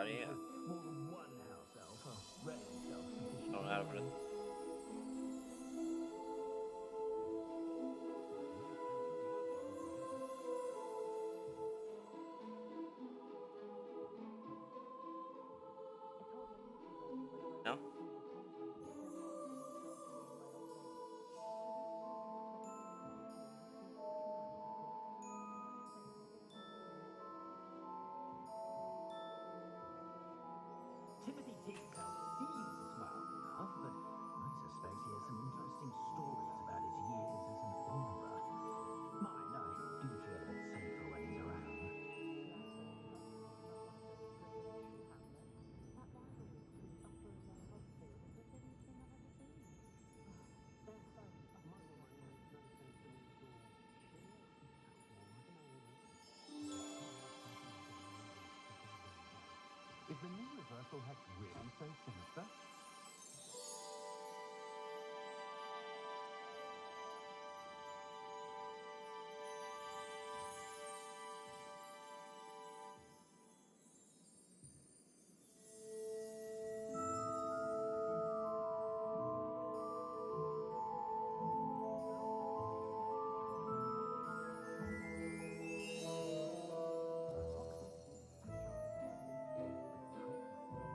everybody. Yeah. More than one house elf are rarely self-sufficient. Don't know how to put it. No? Timothy Teakhouse seems smart enough, but I suspect he has some interesting stories about his years as an aura. Mine, I do feel a bit safer when he's around. Is the new reversal hex really so sinister?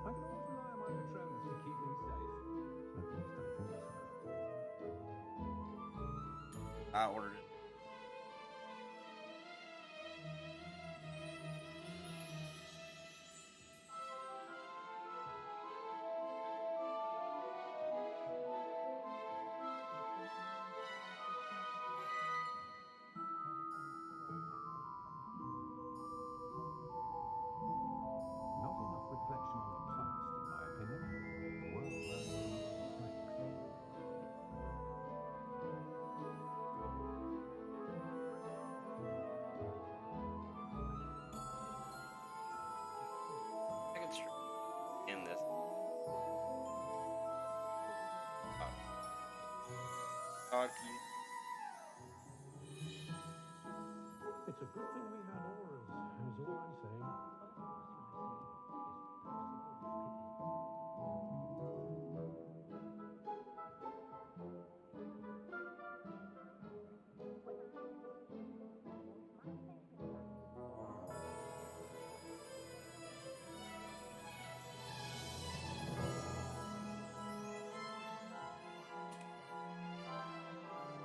I can always rely on my patrons to keep me safe. At least I think so. I ordered it. Not enough reflection on the past, in my opinion. The world learns from its mistakes. I can in this. Hockey. It's a good thing we had auras, is all I'm saying.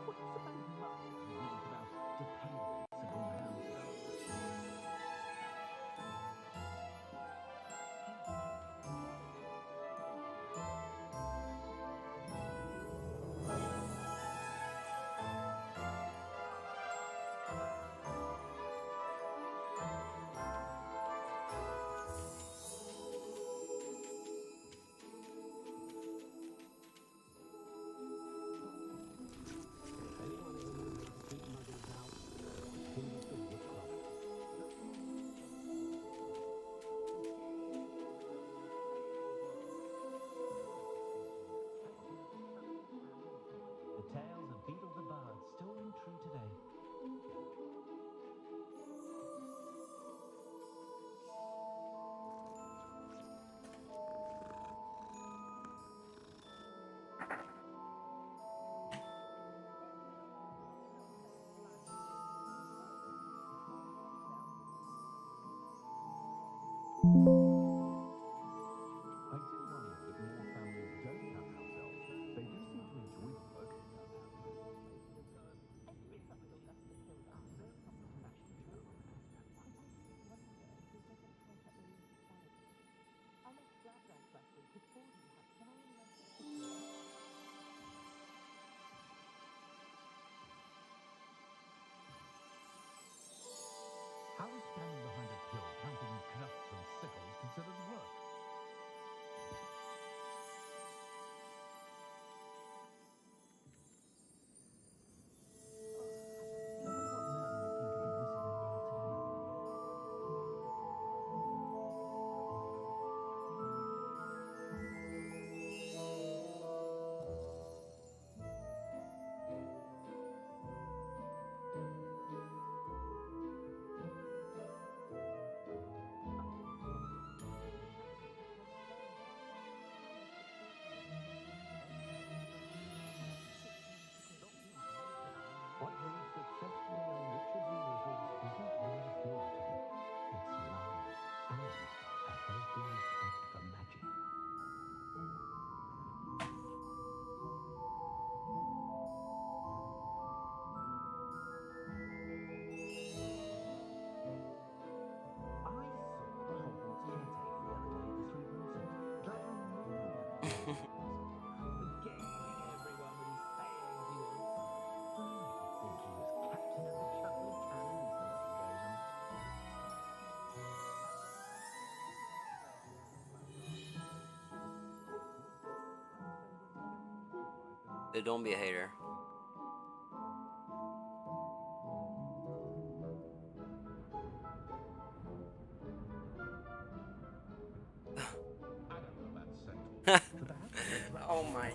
What's about mum's rules about dependence upon house elves? If anyone ever knows how to keep muggles out, he is the woodcraft. The tales of Beetle the Bard still ring true today. I do wonder that more families don't have house elves. They do seem to enjoy the work. How is standing behind a hill counting knuffs and sickles considered work? I wonder what Merlin would think of the wizarding world today. Regaling everyone with his sayings he was. You'd think he was captain of the chocolate cannons, the way he goes on. So don't be a hater. I don't know about centaurs, but perhaps Oh my.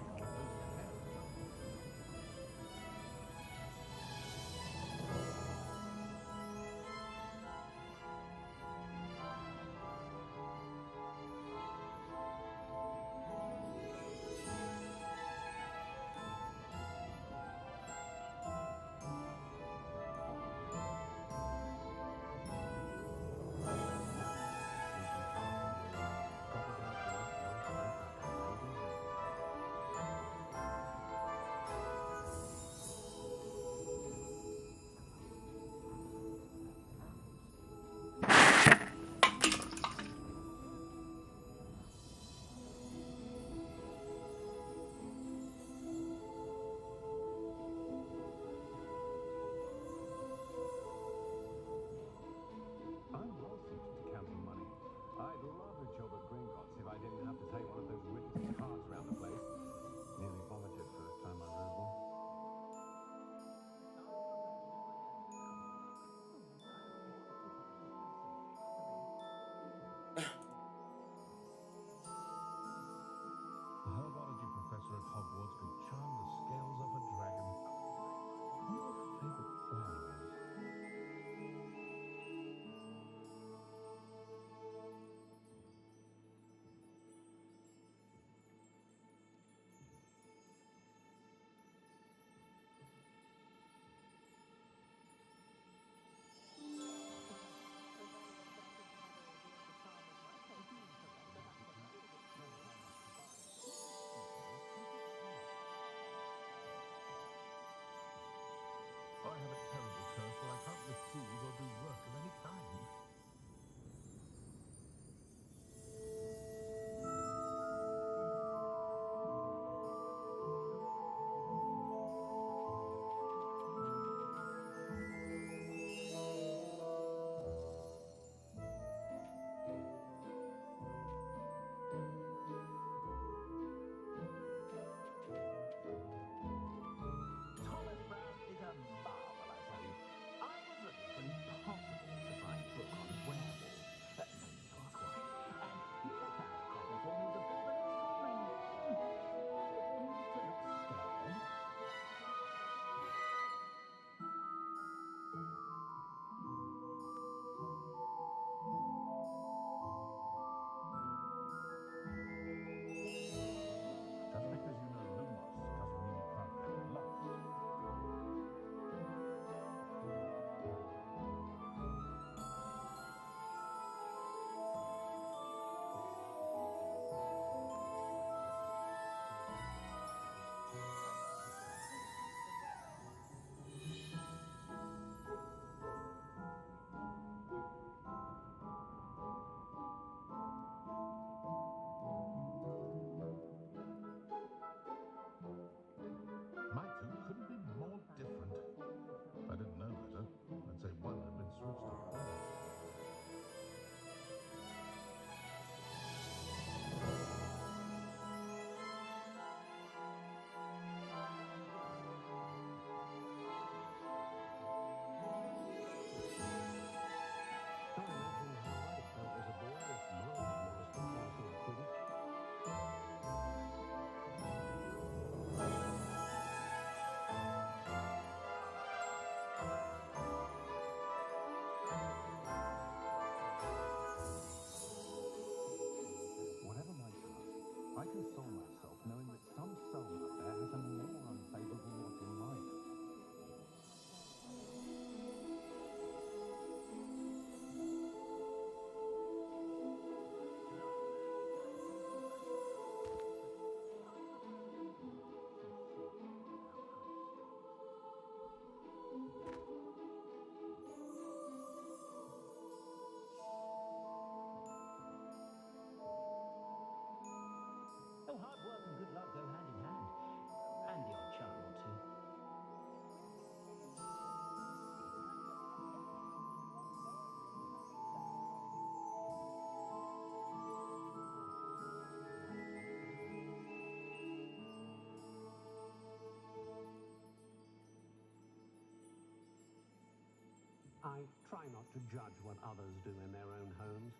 I try not to judge what others do in their own homes.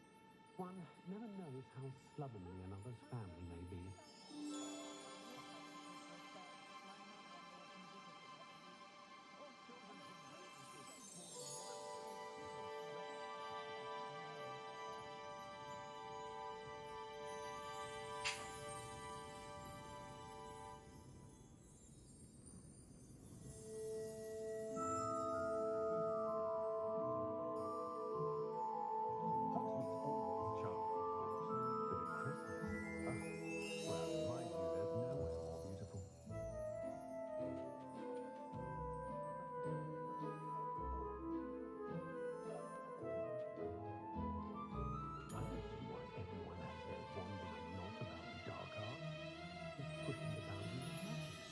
One never knows how slovenly another's family may be. Hogsmeade's always charming, of course, but at Christmas, well, in my view, there's nowhere more beautiful. I don't see why everyone has their wandering knot about the dark arts. It's pushing the boundaries of magic.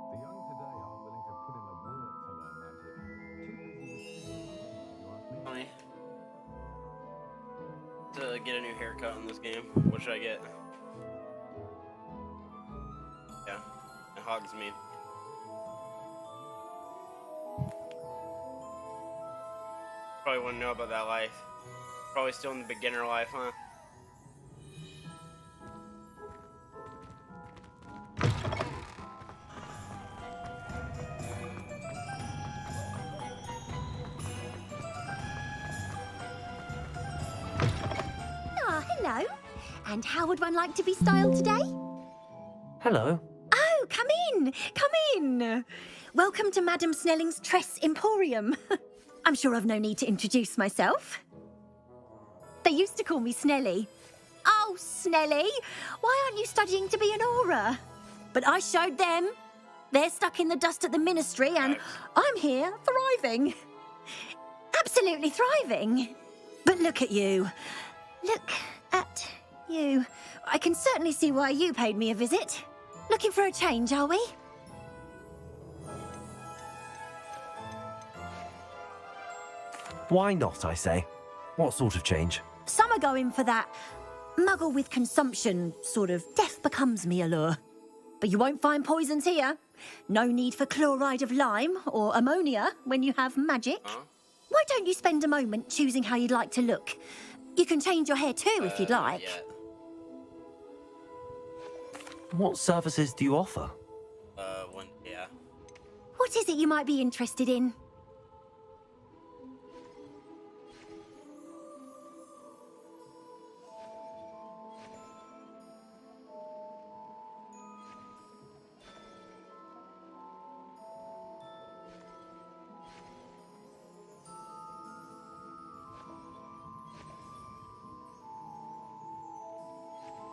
The young today aren't willing to put in the work to learn magic. Too busy with if you ask me. Funny. To get a new haircut in this game. What should I get? Yeah. And Hogsmeade. Probably wouldn't know about that life. Probably still in the beginner life, huh? Ah, hello. And how would one like to be styled today? Hello. Oh, come in, come in. Welcome to Madam Snelling's Tress Emporium. I'm sure I've no need to introduce myself. They used to call me Snelly. Oh, Snelly, why aren't you studying to be an aura? But I showed them. They're stuck in the dust at the ministry and I'm here thriving. Absolutely thriving. But look at you. Look at you. I can certainly see why you paid me a visit. Looking for a change, are we? Why not, I say? What sort of change? Some are going for that muggle with consumption, sort of death becomes me allure. But you won't find poisons here. No need for chloride of lime or ammonia when you have magic. Why don't you spend a moment choosing how you'd like to look? You can change your hair too if you'd like. Yeah. What services do you offer? Yeah. What is it you might be interested in?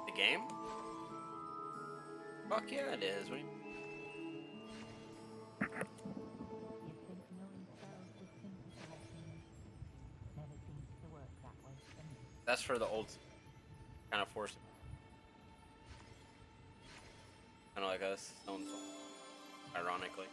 The game? Fuck yeah, it is. What do you... That's for the old kind of force. Kind of like us, ironically.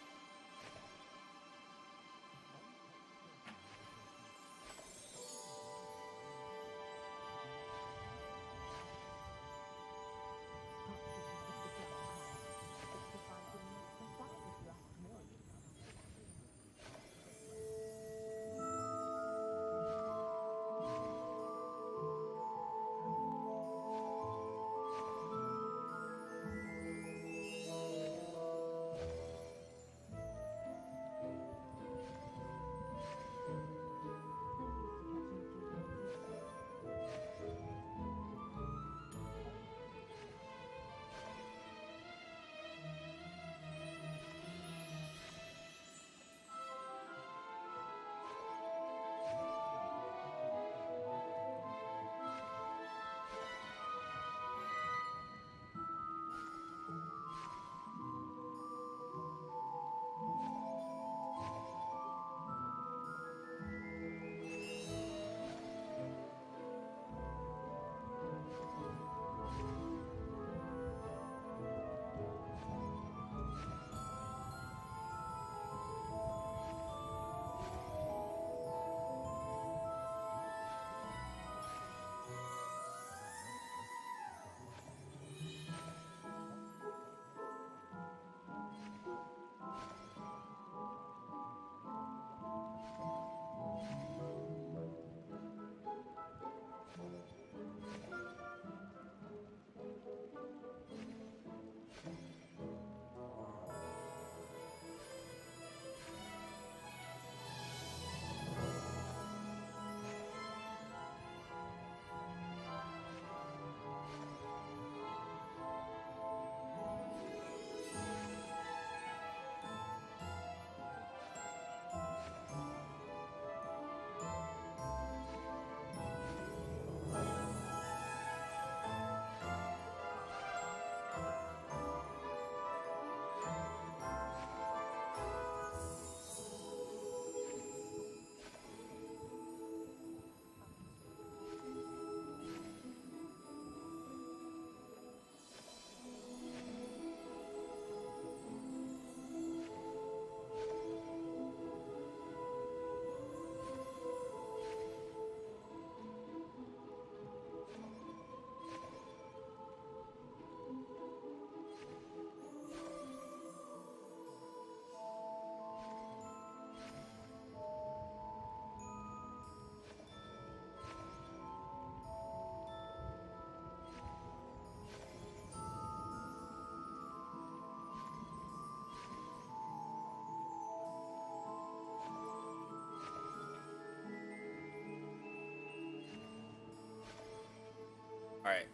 Alright.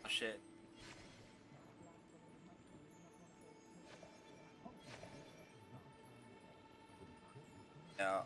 Oh shit. Yeah,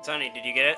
Sonny, did you get it?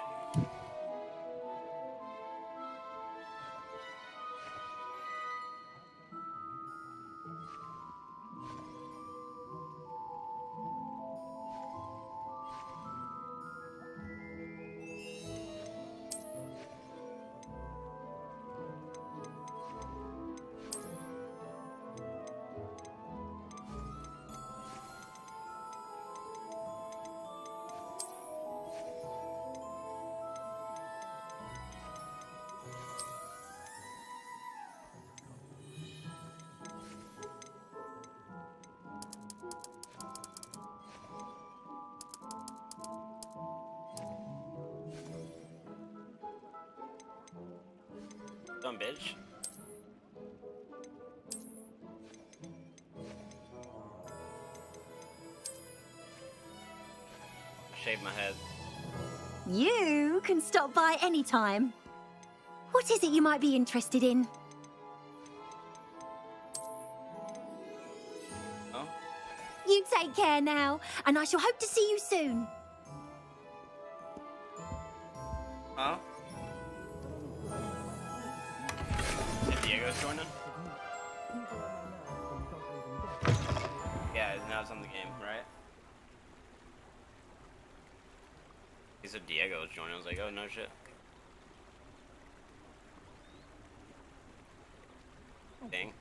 Dumb bitch. Shave my head. You can stop by any time. What is it you might be interested in? Oh? You take care now, and I shall hope to see you soon. Huh? Did Diego's joining? Yeah, now it's on the game, right? He said Diego was joining. I was like, oh no shit. Dang.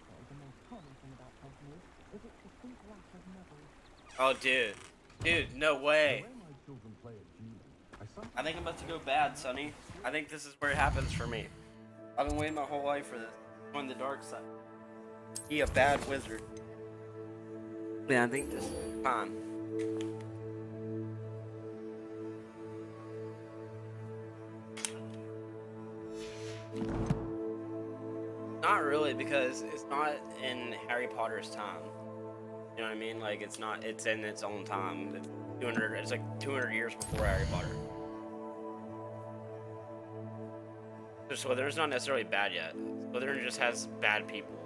Oh dude. Dude, no way. I think I'm about to go bad, Sonny. I think this is where it happens for me. I've been waiting my whole life for this. On the dark side. He a bad wizard. Yeah, I think this is fine. Not really, because it's not in Harry Potter's time. You know what I mean? Like, it's not, it's in its own time. It's like 200 years before Harry Potter. So Slytherin's not necessarily bad yet. Slytherin just has bad people,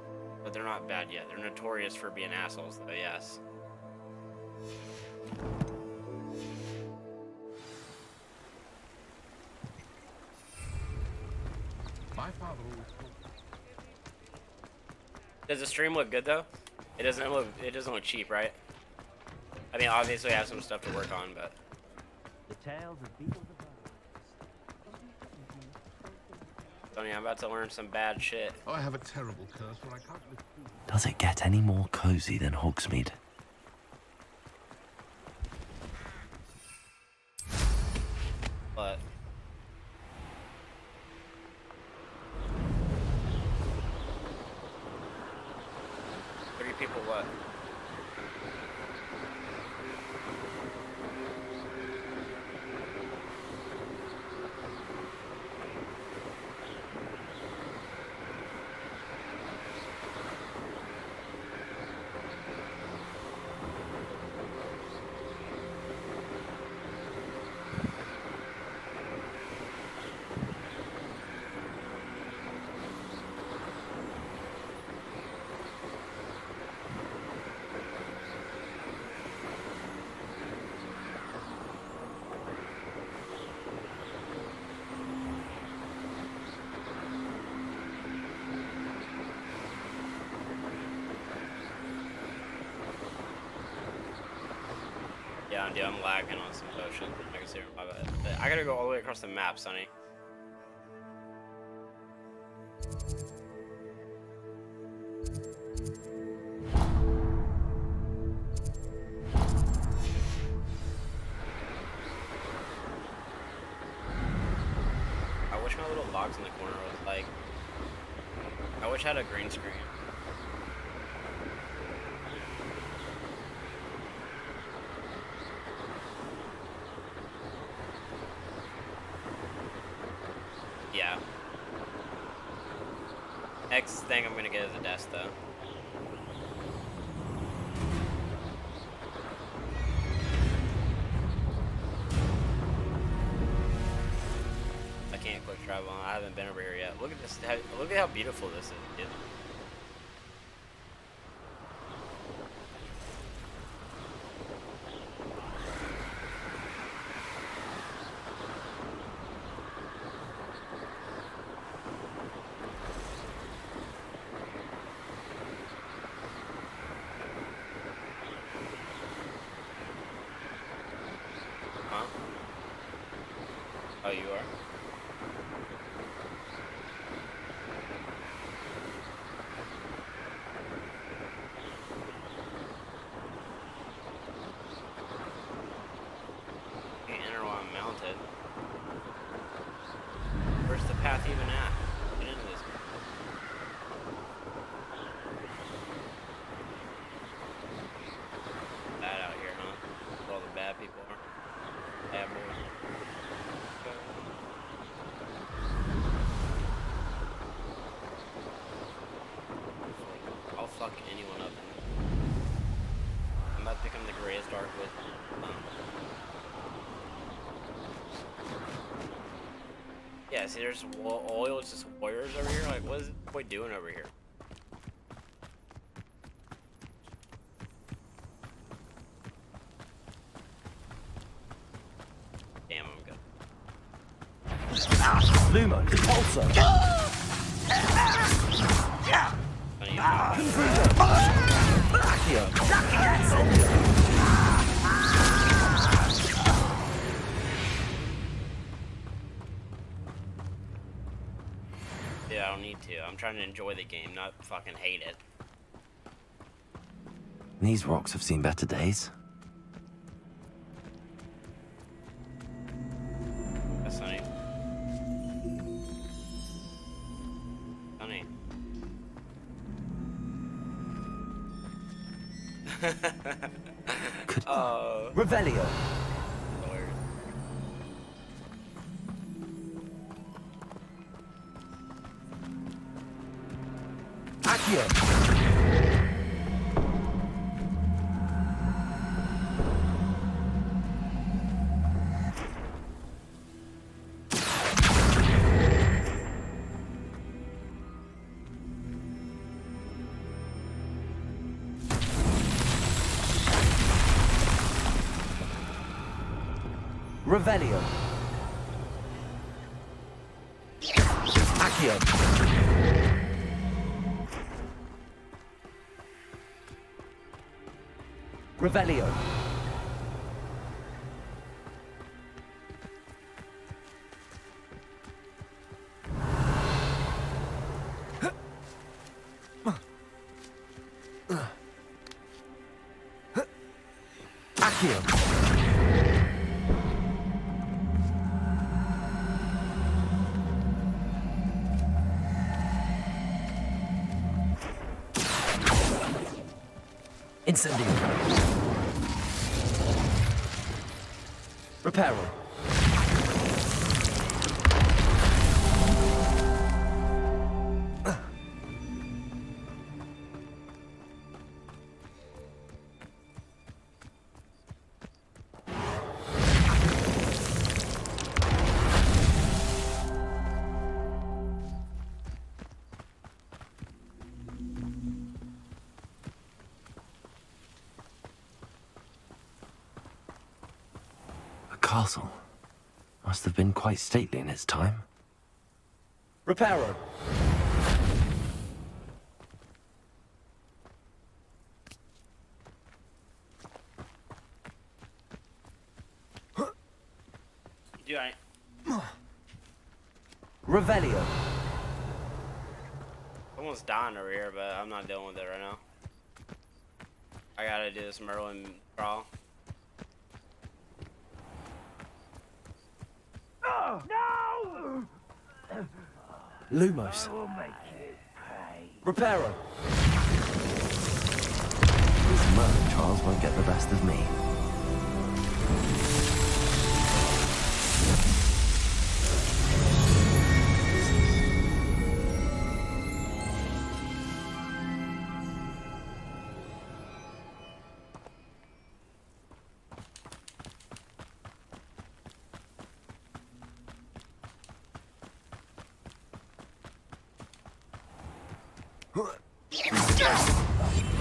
but they're not bad yet. They're notorious for being assholes, though, yes. My father always told Does the stream look good though? It doesn't look cheap, right? I mean, obviously I have some stuff to work on, but The tales of Beetles of Tony, I'm about to learn some bad shit. Oh, I have a terrible curse where I can't live food. Does it get any more cozy than Hogsmeade? But 3 people what? Yeah, dude, I'm lagging on some potion. I can see my bad. I gotta go all the way across the map, Sonny. I wish my little box in the corner was like. I wish I had a green screen. Yeah. Next thing I'm gonna get is a desk, though. I can't quick travel. I haven't been over here yet. Look at this. Look at how beautiful this is, dude. Huh? Oh, you are? Can't enter while I'm mounted. Where's the path even at? Get into this. Bad out here, huh? Where all the bad people are. Bad boys. I'll fuck anyone up. I'm about to become the greatest dark wizard. Yeah, see, there's oil, it's just warriors over here. Like, what is the boy doing over here? Damn, I'm good. Luma, Repulsor. Funny, dude, I don't need to. I'm trying to enjoy the game, not fucking hate it. These rocks have seen better days. That's Sonny. Sonny. Oh. Revelio. Lord. Accio. Revelio. Accio. Revelio. Accio. Incendio. Reparo. The castle must have been quite stately in its time. Reparo. Dude, Revelio. someone's dying over here, but I'm not dealing with it right now. I gotta do this Merlin crawl. Lumos. Reparo. These murder trials won't get the best of me.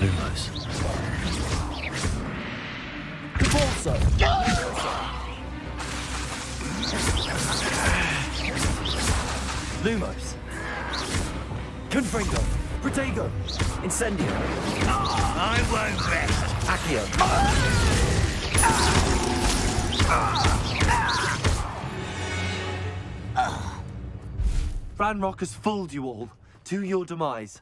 Lumos. Cabalso. Lumos. Confringo. Protego. Incendio. I won't rest. Accio. Ranrock has fooled you all. To your demise.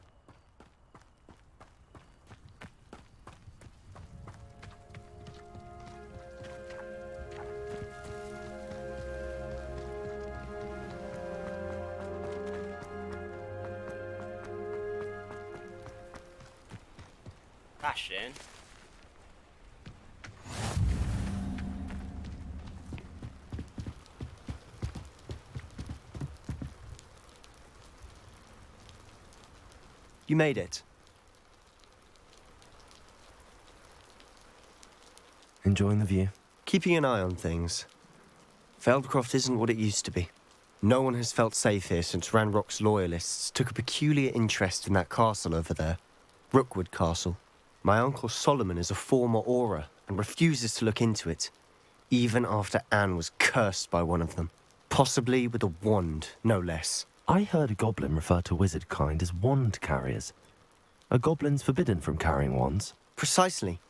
Gosh, Dan. You made it. Enjoying the view? Keeping an eye on things. Feldcroft isn't what it used to be. No one has felt safe here since Ranrock's loyalists took a peculiar interest in that castle over there. Rookwood Castle. My uncle Solomon is a former Auror and refuses to look into it, even after Anne was cursed by one of them. Possibly with a wand, no less. I heard a goblin refer to wizard kind as wand carriers. Are goblins forbidden from carrying wands? Precisely.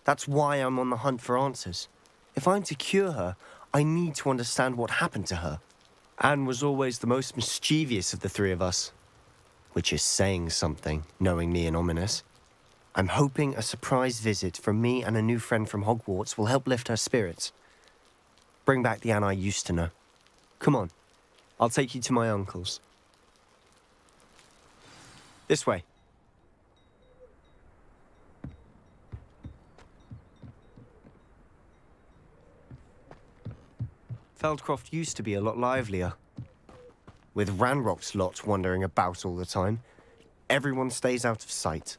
That's why I'm on the hunt for answers. If I'm to cure her, I need to understand what happened to her. Anne was always the most mischievous of the three of us. Which is saying something, knowing me and Ominous. I'm hoping a surprise visit from me and a new friend from Hogwarts will help lift her spirits. Bring back the Anne I used to know. Come on, I'll take you to my uncle's. This way. Feldcroft used to be a lot livelier. With Ranrock's lot wandering about all the time, everyone stays out of sight.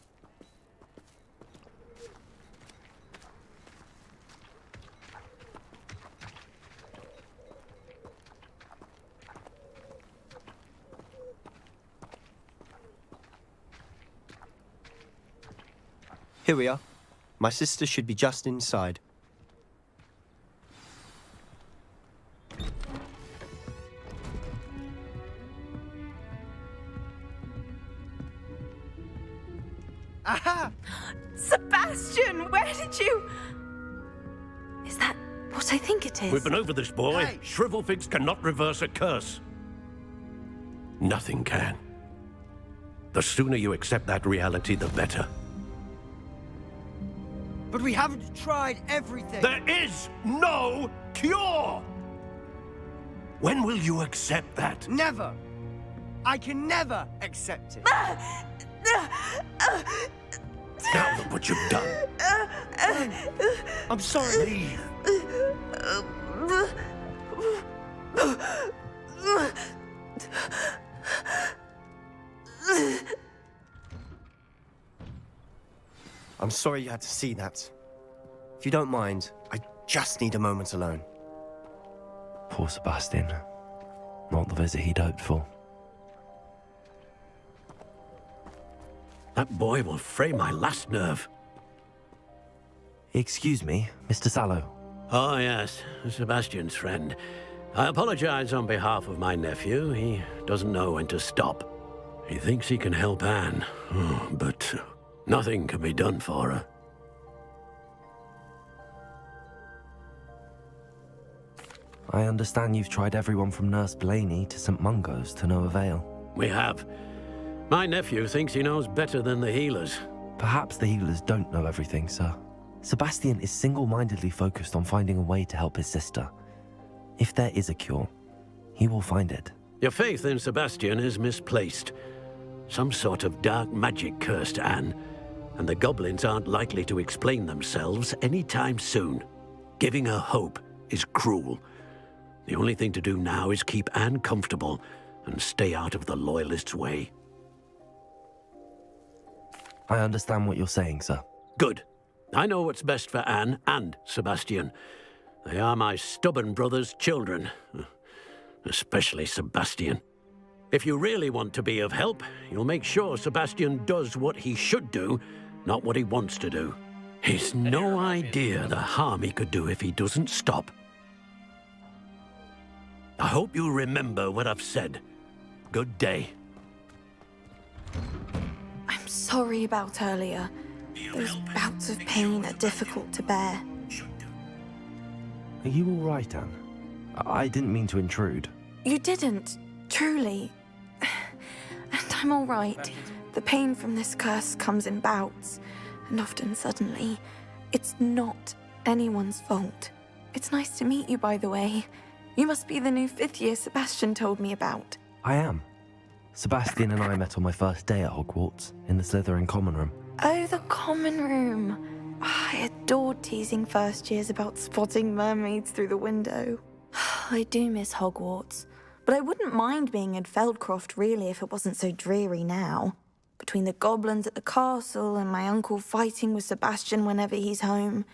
Here we are. My sister should be just inside. Aha! Sebastian, where did you... Is that what I think it is? We've been over this, boy. Hey. Shrivelfigs cannot reverse a curse. Nothing can. The sooner you accept that reality, the better. But we haven't tried everything. There is no cure! When will you accept that? Never. I can never accept it. Now look what you've done. I'm sorry. Leave. I'm sorry you had to see that. If you don't mind, I just need a moment alone. Poor Sebastian. Not the visit he'd hoped for. That boy will fray my last nerve. Excuse me, Mr. Sallow. Oh, yes, Sebastian's friend. I apologize on behalf of my nephew. He doesn't know when to stop. He thinks he can help Anne, but nothing can be done for her. I understand you've tried everyone from Nurse Blaney to St. Mungo's to no avail. We have. My nephew thinks he knows better than the healers. Perhaps the healers don't know everything, sir. Sebastian is single-mindedly focused on finding a way to help his sister. If there is a cure, he will find it. Your faith in Sebastian is misplaced. Some sort of dark magic cursed Anne, and the goblins aren't likely to explain themselves anytime soon. Giving her hope is cruel. The only thing to do now is keep Anne comfortable and stay out of the Loyalists' way. I understand what you're saying, sir. Good. I know what's best for Anne and Sebastian. They are my stubborn brother's children. Especially Sebastian. If you really want to be of help, you'll make sure Sebastian does what he should do, not what he wants to do. He's no idea the harm he could do if he doesn't stop. I hope you remember what I've said. Good day. I'm sorry about earlier. Those bouts of pain are difficult to bear. Are you all right, Anne? I didn't mean to intrude. You didn't, truly. And I'm all right. The pain from this curse comes in bouts, and often suddenly. It's not anyone's fault. It's nice to meet you, by the way. You must be the new 5th year Sebastian told me about. I am. Sebastian and I met on my first day at Hogwarts, in the Slytherin common room. Oh, the common room. I adored teasing first years about spotting mermaids through the window. I do miss Hogwarts, but I wouldn't mind being in Feldcroft really if it wasn't so dreary now. Between the goblins at the castle and my uncle fighting with Sebastian whenever he's home,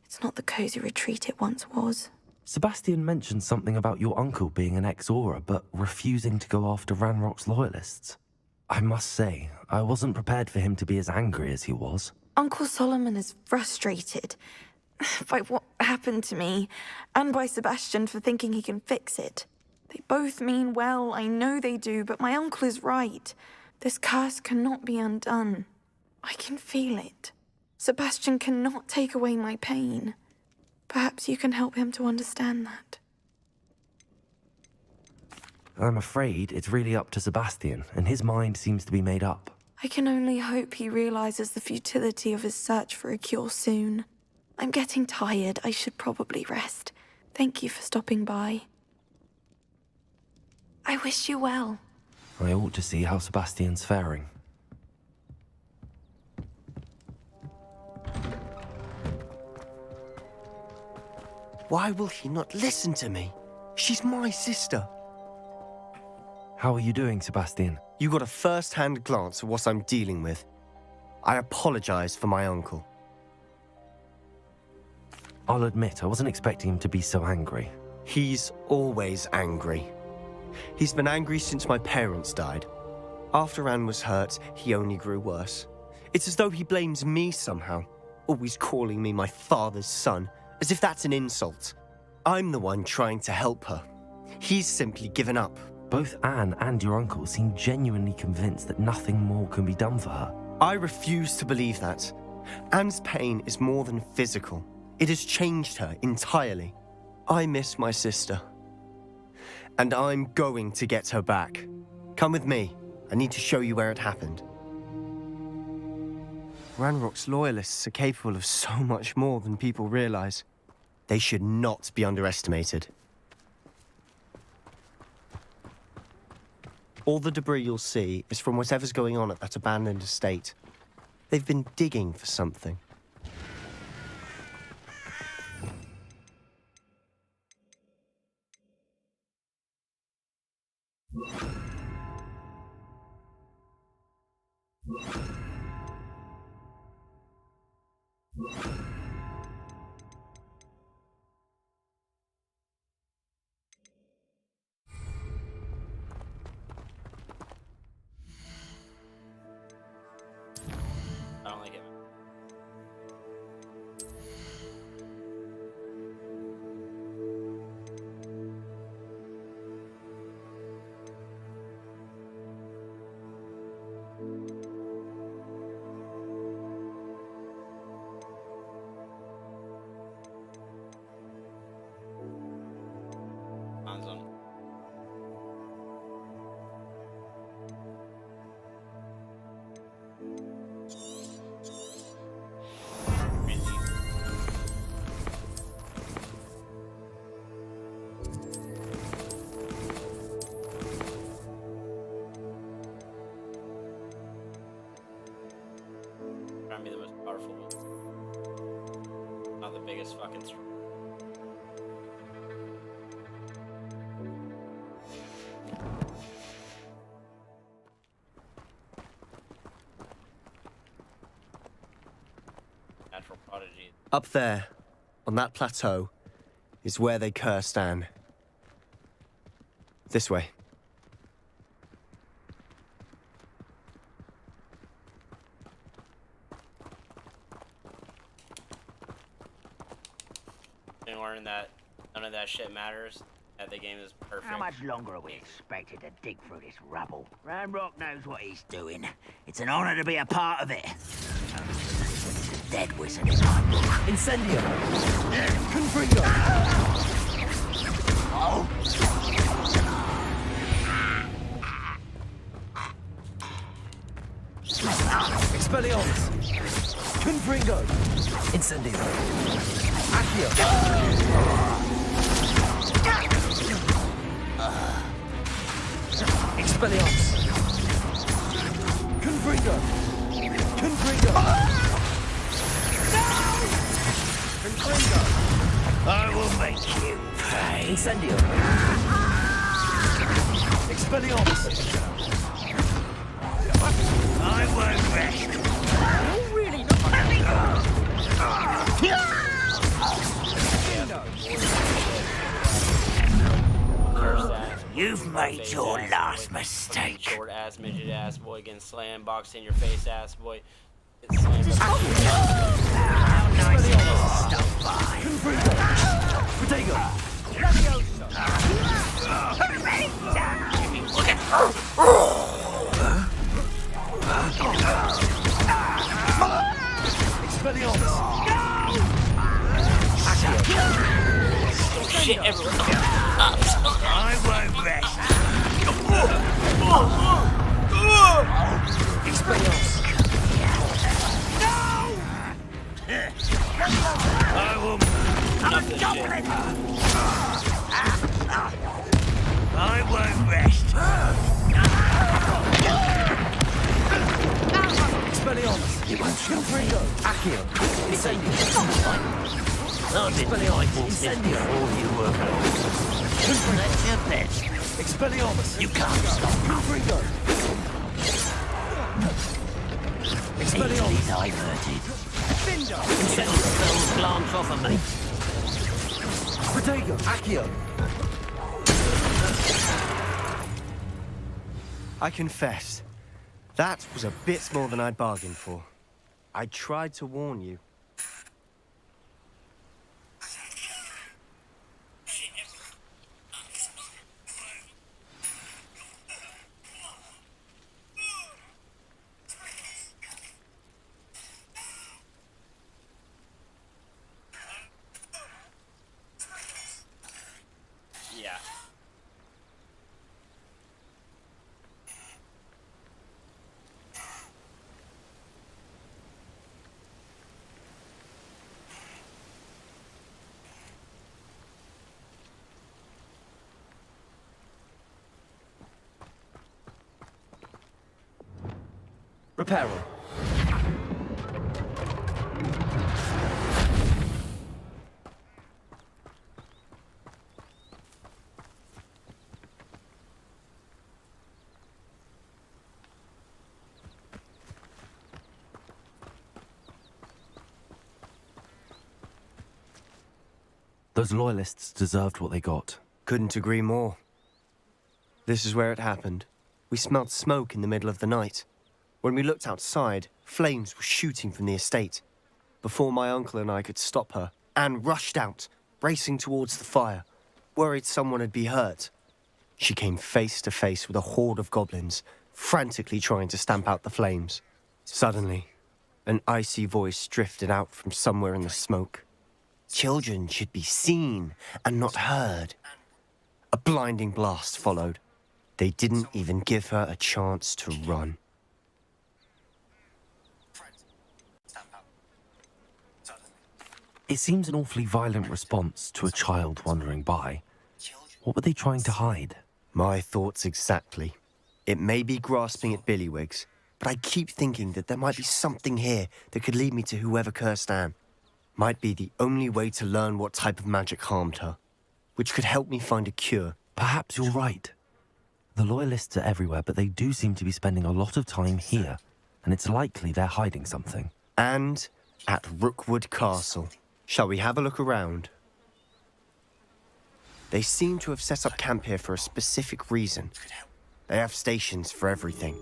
it's not the cosy retreat it once was. Sebastian mentioned something about your uncle being an ex-Auror, but refusing to go after Ranrock's Loyalists. I must say, I wasn't prepared for him to be as angry as he was. Uncle Solomon is frustrated by what happened to me, and by Sebastian for thinking he can fix it. They both mean well, I know they do, but my uncle is right. This curse cannot be undone. I can feel it. Sebastian cannot take away my pain. Perhaps you can help him to understand that. I'm afraid it's really up to Sebastian, and his mind seems to be made up. I can only hope he realizes the futility of his search for a cure soon. I'm getting tired. I should probably rest. Thank you for stopping by. I wish you well. I ought to see how Sebastian's faring. Why will he not listen to me? She's my sister. How are you doing, Sebastian? You got a first-hand glance at what I'm dealing with. I apologize for my uncle. I'll admit, I wasn't expecting him to be so angry. He's always angry. He's been angry since my parents died. After Anne was hurt, he only grew worse. It's as though he blames me somehow, always calling me my father's son, as if that's an insult. I'm the one trying to help her. He's simply given up. Both Anne and your uncle seem genuinely convinced that nothing more can be done for her. I refuse to believe that. Anne's pain is more than physical. It has changed her entirely. I miss my sister. And I'm going to get her back. Come with me. I need to show you where it happened. Ranrock's Loyalists are capable of so much more than people realize. They should not be underestimated. All the debris you'll see is from whatever's going on at that abandoned estate. They've been digging for something. I don't like it. this fucking story. Natural prodigy. Up there, on that plateau, is where they cursed Anne. This way. And learn that none of that shit matters. That the game is perfect. How much longer are we expected to dig through this rubble? Ranrock knows what he's doing. It's an honor to be a part of it. The dead wizard in my book. Incendio! Confringo! Expelliarmus! Confringo! Incendio! Accio! Expelliarmus! Confringo! Confringo! Confringo! I will make you pay. Incendio! Expelliarmus! I won't rest. You're really not... Cursed ass. You've made Face your ass last boy. mistake. Short ass, midget ass boy getting slammed, boxed in your face ass boy. Get slammed up. How nice it is to stop by. Protego! Expelliarmus! Shit everywhere. I won't rest. Expelliarmus! I will. I won't rest. Expelliarmus! Confringo! Accio! Incendio! I've been fighting this before you were born. That's your best. Expelliarmus! You can't stop me. Confringo! Easily Expelliarmus! diverted. Incendio! Spells glance off of me. Protego! Accio! I confess, that was a bit more than I'd bargained for. I tried to warn you. Yeah. Reparo. Those loyalists deserved what they got. Couldn't agree more. This is where it happened. We smelled smoke in the middle of the night. When we looked outside, flames were shooting from the estate. Before my uncle and I could stop her, Anne rushed out, racing towards the fire, worried someone had been hurt. She came face to face with a horde of goblins, frantically trying to stamp out the flames. Suddenly, an icy voice drifted out from somewhere in the smoke. Children should be seen and not heard. A blinding blast followed. They didn't even give her a chance to run. It seems an awfully violent response to a child wandering by. What were they trying to hide? My thoughts exactly. It may be grasping at Billywigs, but I keep thinking that there might be something here that could lead me to whoever cursed Anne. might be the only way to learn what type of magic harmed her, which could help me find a cure. Perhaps you're right. The Loyalists are everywhere, but they do seem to be spending a lot of time here, and it's likely they're hiding something. And at Rookwood Castle. Shall we have a look around? They seem to have set up camp here for a specific reason. They have stations for everything.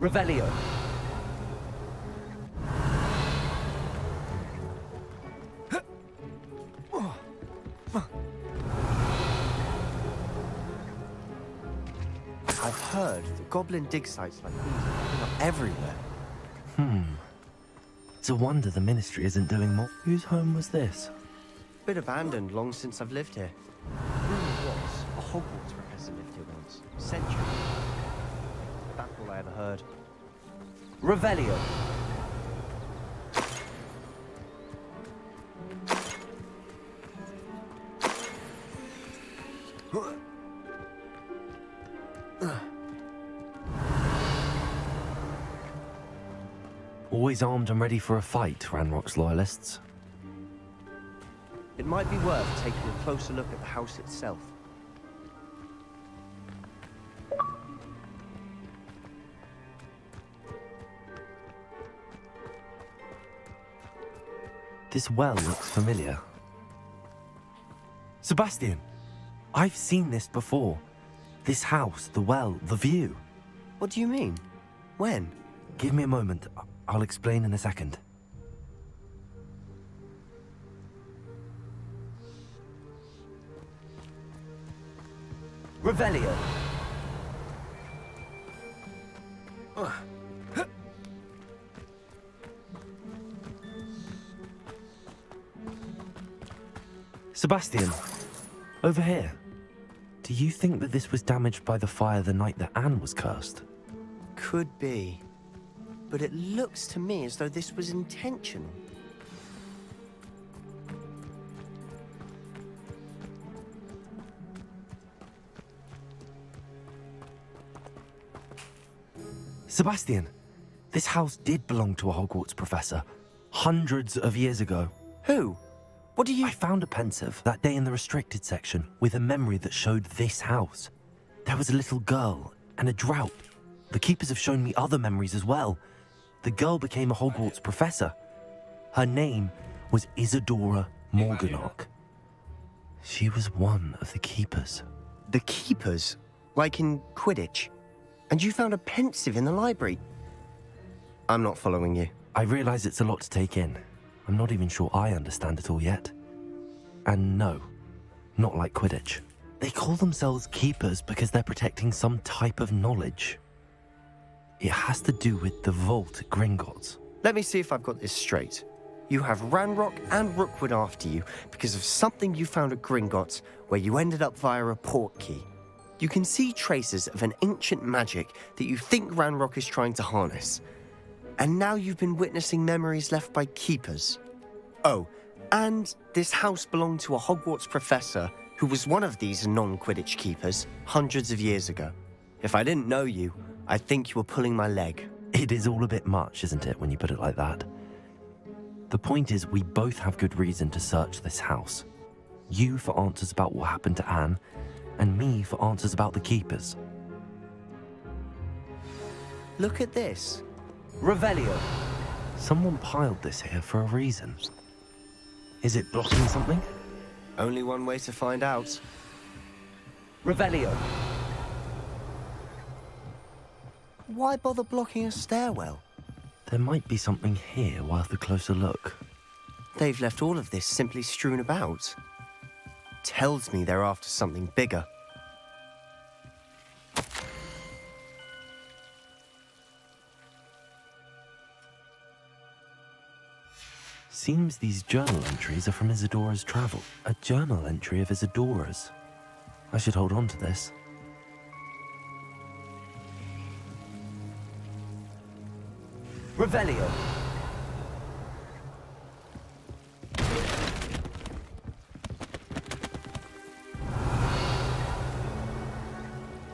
Revelio. I've heard that goblin dig sites like these are popping up everywhere. It's a wonder the Ministry isn't doing more. Whose home was this? Been abandoned long since I've lived here. Rumor was a Hogwarts professor lived here once. Centuries. That's all I ever heard. Revelio. Always armed and ready for a fight, Ranrock's Loyalists. It might be worth taking a closer look at the house itself. This well looks familiar. Sebastian! I've seen this before. This house, the well, the view. What do you mean? When? Give me a moment. I'll explain in a second. Revelio. Sebastian, over here. Do you think that this was damaged by the fire the night that Anne was cursed? Could be. But it looks to me as though this was intentional. Sebastian, this house did belong to a Hogwarts professor, hundreds of years ago. Who? What do you... I found a pensive that day in the restricted section with a memory that showed this house. There was a little girl and a drought. The keepers have shown me other memories as well. The girl became a Hogwarts professor. Her name was Isadora Morganach. She was one of the keepers. The keepers? Like in Quidditch? And you found a pensive in the library? I'm not following you. I realize it's a lot to take in. I'm not even sure I understand it all yet. And no, not like Quidditch. They call themselves keepers because they're protecting some type of knowledge. It has to do with the vault at Gringotts. Let me see if I've got this straight. You have Ranrock and Rookwood after you because of something you found at Gringotts where you ended up via a port key. You can see traces of an ancient magic that you think Ranrock is trying to harness. And now you've been witnessing memories left by keepers. Oh, and this house belonged to a Hogwarts professor who was one of these non-Quidditch keepers hundreds of years ago. If I didn't know you, I'd think you were pulling my leg. It is all a bit much, isn't it, when you put it like that? The point is, we both have good reason to search this house. You for answers about what happened to Anne, and me for answers about the keepers. Look at this. Revelio. Someone piled this here for a reason. Is it blocking something? Only one way to find out. Revelio. Why bother blocking a stairwell? There might be something here worth a closer look. They've left all of this simply strewn about. Tells me they're after something bigger. Seems these journal entries are from Isadora's travel. A journal entry of Isadora's. I should hold on to this. Revelio.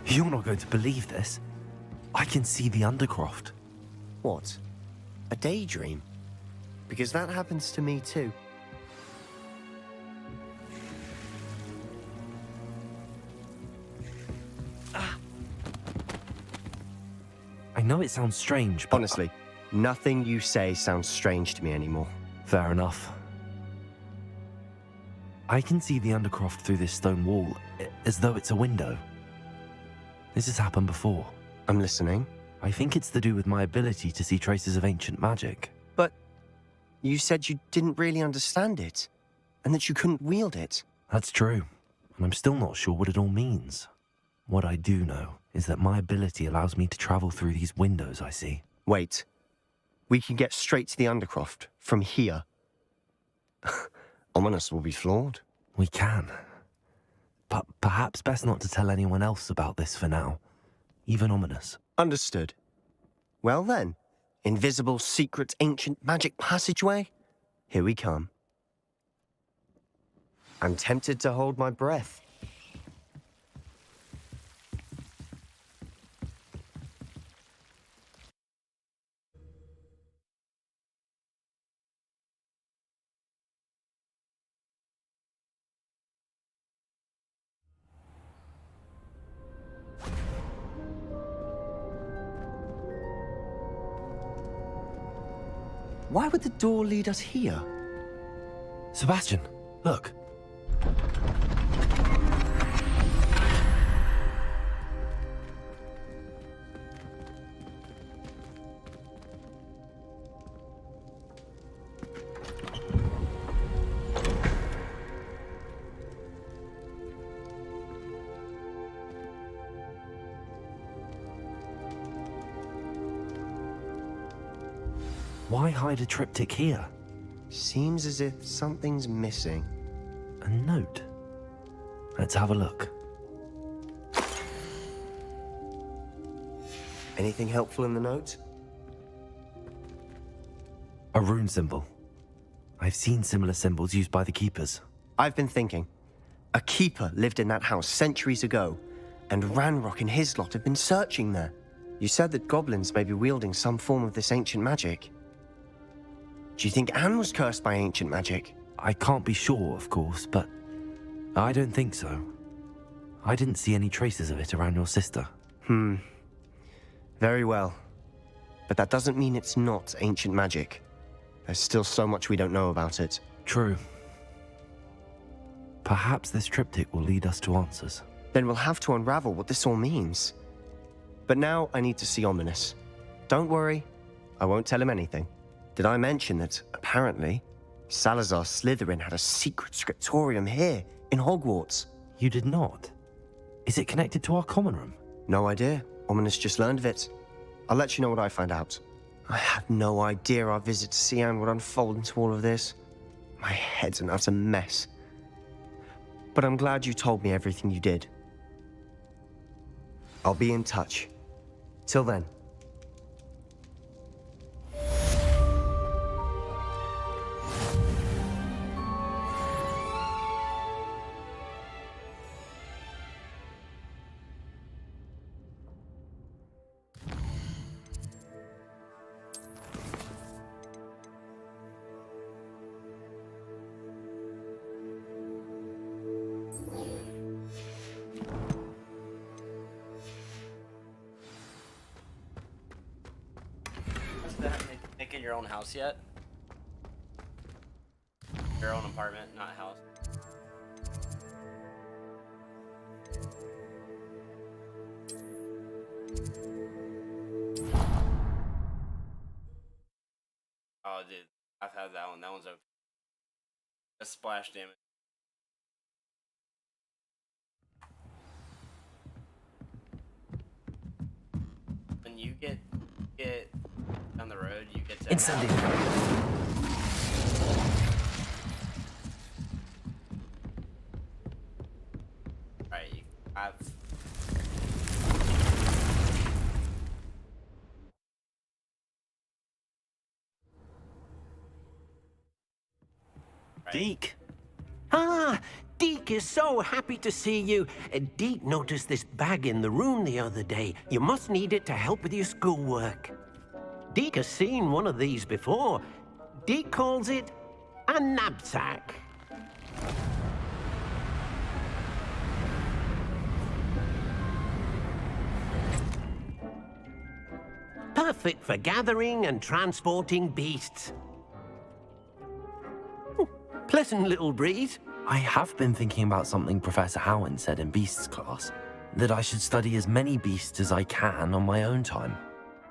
You're not going to believe this. I can see the Undercroft. What? A daydream? Because that happens to me too. I know it sounds strange, but... Honestly, nothing you say sounds strange to me anymore. Fair enough. I can see the Undercroft through this stone wall, as though it's a window. This has happened before. I'm listening. I think it's to do with my ability to see traces of ancient magic. But you said you didn't really understand it, and that you couldn't wield it. That's true, and I'm still not sure what it all means. What I do know is that my ability allows me to travel through these windows I see. Wait. We can get straight to the Undercroft from here. Ominous will be floored. We can. But perhaps best not to tell anyone else about this for now. Even Ominous. Understood. Well then, invisible, secret, ancient magic passageway? Here we come. I'm tempted to hold my breath. Why would the door lead us here? Sebastian, look. Why hide a triptych here? Seems as if something's missing. A note. Let's have a look. Anything helpful in the note? A rune symbol. I've seen similar symbols used by the keepers. I've been thinking. A keeper lived in that house centuries ago, and Ranrock and his lot have been searching there. You said that goblins may be wielding some form of this ancient magic. Do you think Anne was cursed by ancient magic? I can't be sure, of course, but I don't think so. I didn't see any traces of it around your sister. Very well. But that doesn't mean it's not ancient magic. There's still so much we don't know about it. True. Perhaps this triptych will lead us to answers. Then we'll have to unravel what this all means. But now I need to see Ominous. Don't worry, I won't tell him anything. Did I mention that, apparently, Salazar Slytherin had a secret scriptorium here, in Hogwarts? You did not? Is it connected to our common room? No idea. Ominous just learned of it. I'll let you know what I find out. I had no idea our visit to Cian would unfold into all of this. My head's an utter mess. But I'm glad you told me everything you did. I'll be in touch. Till then. Making your own house yet? Your own apartment, not house. Oh, dude, I've had that one. That one's a splash damage. When you get down the road, you get to Incendiary. Alright, you have. Deke. Ah, Deke is so happy to see you. Deke noticed this bag in the room the other day. You must need it to help with your schoolwork. Deke has seen one of these before. Deke calls it a knapsack. Perfect for gathering and transporting beasts. Pleasant little breeze. I have been thinking about something Professor Howard said in Beasts class, that I should study as many beasts as I can on my own time.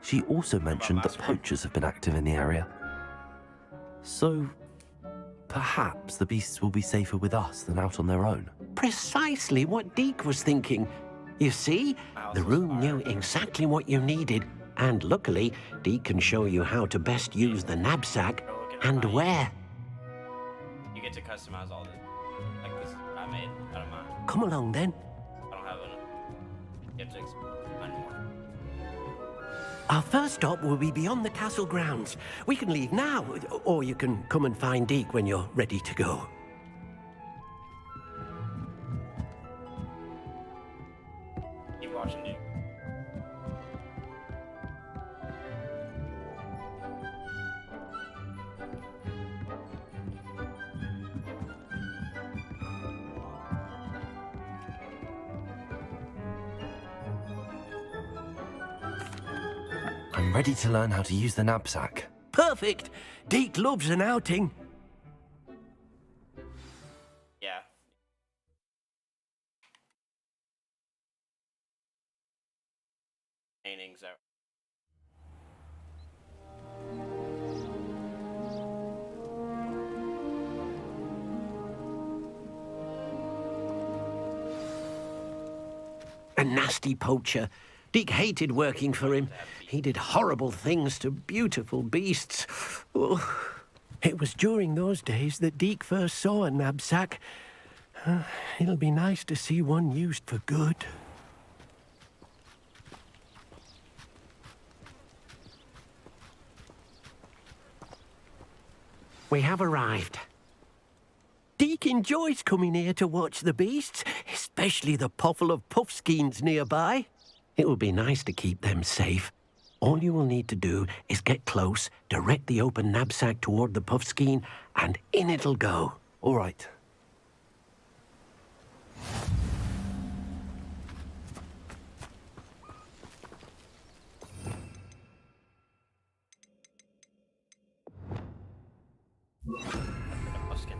She also mentioned that poachers have been active in the area. So, perhaps the beasts will be safer with us than out on their own. Precisely what Deke was thinking. You see, the room knew exactly what you needed, and luckily, Deke can show you how to best use the knapsack and where. You get to customize all this. Like this I made out of mine. Come along then. I don't have enough. You have to find more. Our first stop will be beyond the castle grounds. We can leave now, or you can come and find Deke when you're ready to go. Keep watching, dude. I'm ready to learn how to use the knapsack. Perfect! Deke loves an outing. Yeah. Paintings out. A nasty poacher. Deke hated working for him. He did horrible things to beautiful beasts. Oh. It was during those days that Deke first saw a knapsack. It'll be nice to see one used for good. We have arrived. Deke enjoys coming here to watch the beasts, especially the puffle of puffskeins nearby. It will be nice to keep them safe. All you will need to do is get close, direct the open knapsack toward the puffskein, and in it'll go. All right. Puffskin.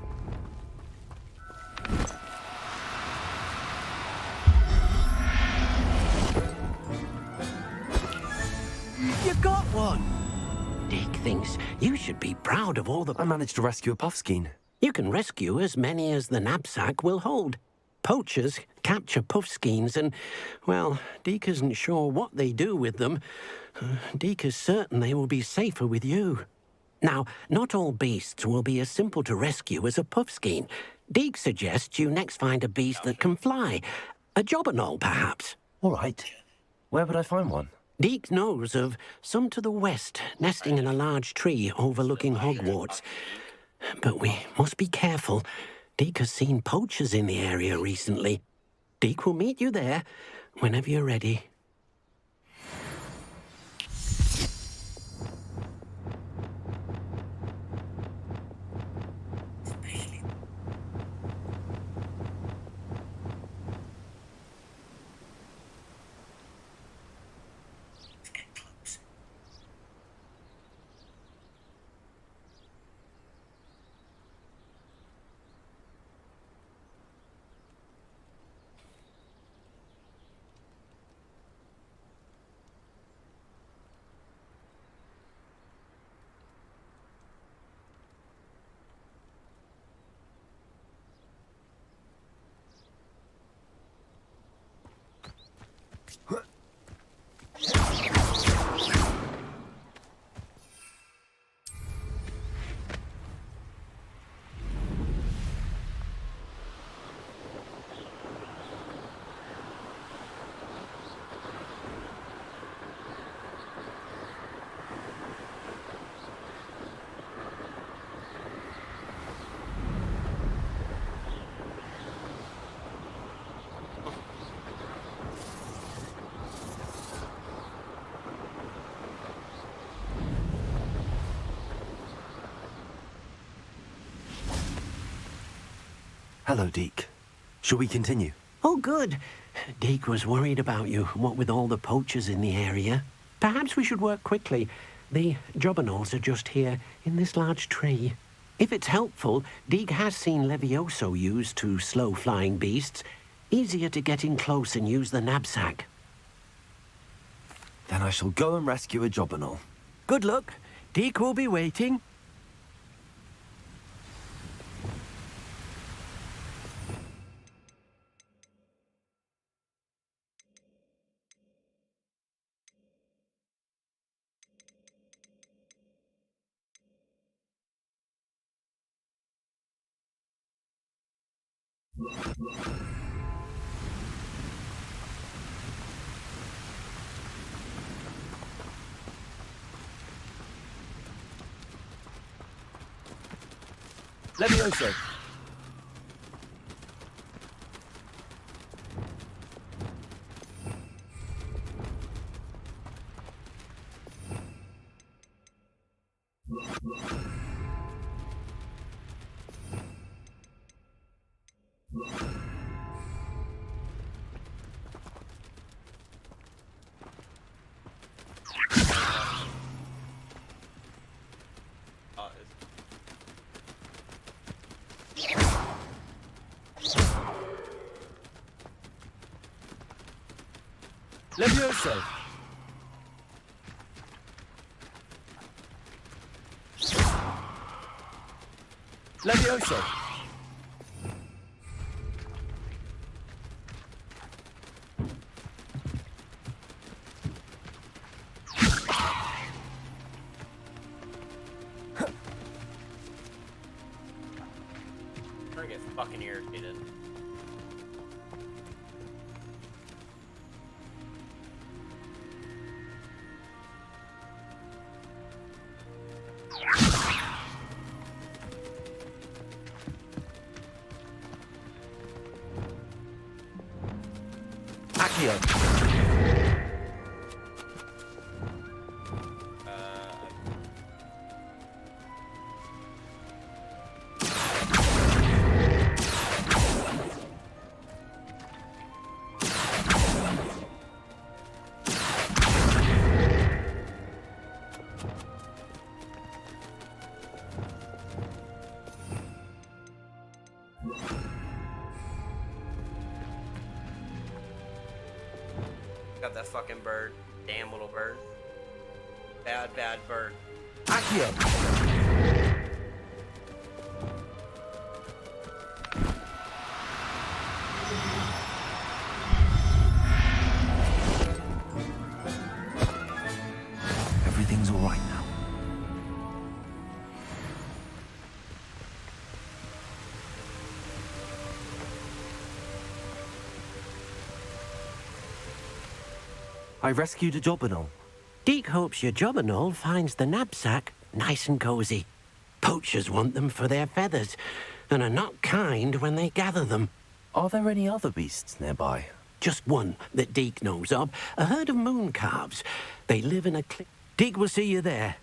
You got one! Deke thinks you should be proud of all the... I managed to rescue a puffskein. You can rescue as many as the knapsack will hold. Poachers capture puffskeins and, well, Deke isn't sure what they do with them. Deke is certain they will be safer with you. Now, not all beasts will be as simple to rescue as a puffskein. Deke suggests you next find a beast that can fly. A jobberknoll, perhaps. All right. Where would I find one? Deke knows of some to the west, nesting in a large tree overlooking Hogwarts. But we must be careful. Deke has seen poachers in the area recently. Deke will meet you there whenever you're ready. Hello, Deke. Shall we continue? Oh, good. Deke was worried about you, what with all the poachers in the area. Perhaps we should work quickly. The jobberknolls are just here, in this large tree. If it's helpful, Deke has seen Levioso used to slow flying beasts. Easier to get in close and use the knapsack. Then I shall go and rescue a jobberknoll. Good luck. Deke will be waiting. Levioso! Levioso! Levioso! I'm gonna get fucking irritated. Accio! Got that fucking bird. Damn little bird. Bad, bad bird. Accio! Everything's all right now. I rescued a jobberknoll. Deke hopes your jobberknoll finds the knapsack nice and cozy. Poachers want them for their feathers, and are not kind when they gather them. Are there any other beasts nearby? Just one that Deke knows of, a herd of moon calves. They live in a cliff. Deke will see you there.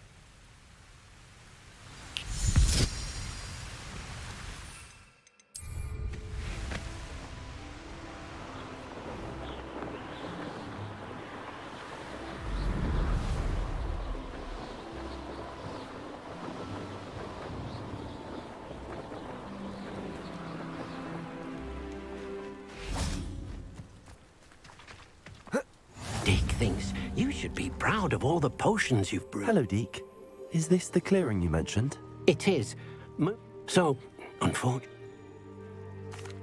Deke thinks you should be proud of all the potions you've brewed. Hello, Deke. Is this the clearing you mentioned? It is. So, unfortunately,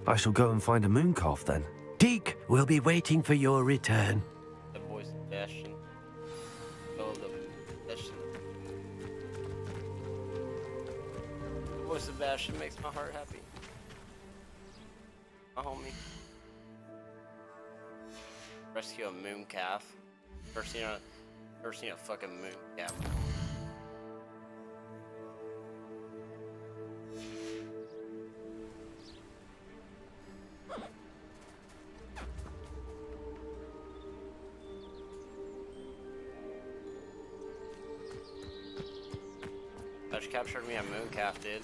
I shall go and find a moon calf then. Deke will be waiting for your return. The boy Sebastian. Oh, the Sebastian. Boy Sebastian makes my heart happy. My homie. Rescue a moon calf. First seen a fucking moon calf. I just captured me a moon calf, dude.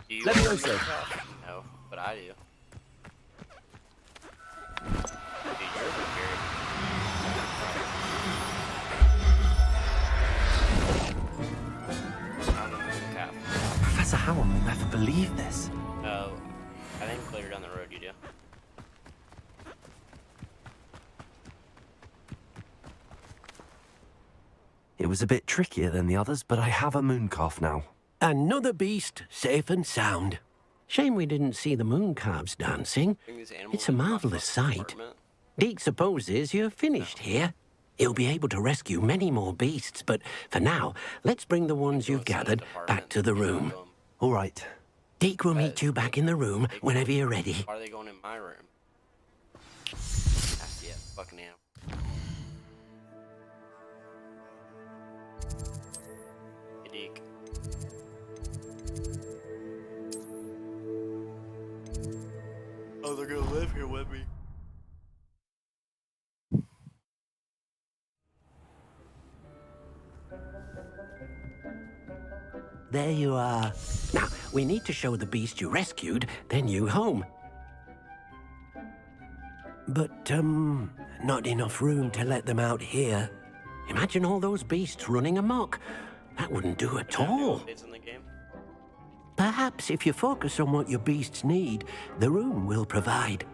Do you Let me know, want a sir. Mooncalf? No, but I do. Dude, you're weird. I'm a Mooncalf. Professor Howell will never believe this. Oh, I think later down the road you do. It was a bit trickier than the others, but I have a mooncalf now. Another beast, safe and sound. Shame we didn't see the mooncalves dancing. Bring these animals It's a into my marvelous fucking sight. apartment. Deke supposes you're finished here. He'll be able to rescue many more beasts, but for now, let's bring the ones you've gathered back to the room. All right. Deke will meet you back in the room whenever you're ready. Why are they going in my room? Nasty ass fucking animal. Hey, Deke. Oh, they're gonna live here with me. There you are. Now, we need to show the beast you rescued their new home. But, not enough room to let them out here. Imagine all those beasts running amok. That wouldn't do at all. Updates in the game? Perhaps if you focus on what your beasts need, the room will provide.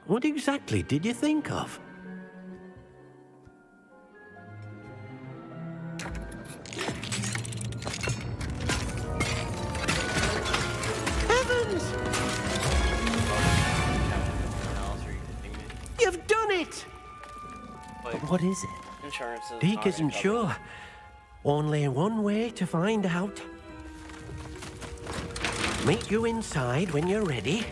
What exactly did you think of? Heavens! You've done it! Like, What is it? insurance is Deke not isn't covered. sure. Only one way to find out. Meet you inside when you're ready.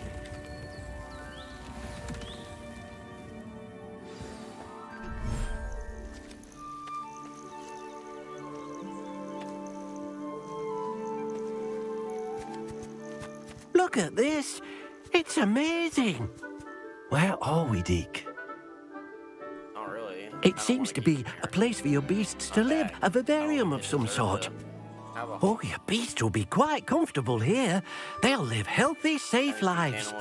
Look at this. It's amazing. Where are we, Deke? Not really. I It don't seems wanna to keep be you a here. place for your beasts to live, a vivarium of some sort. Oh, your beasts will be quite comfortable here. They'll live healthy, safe lives.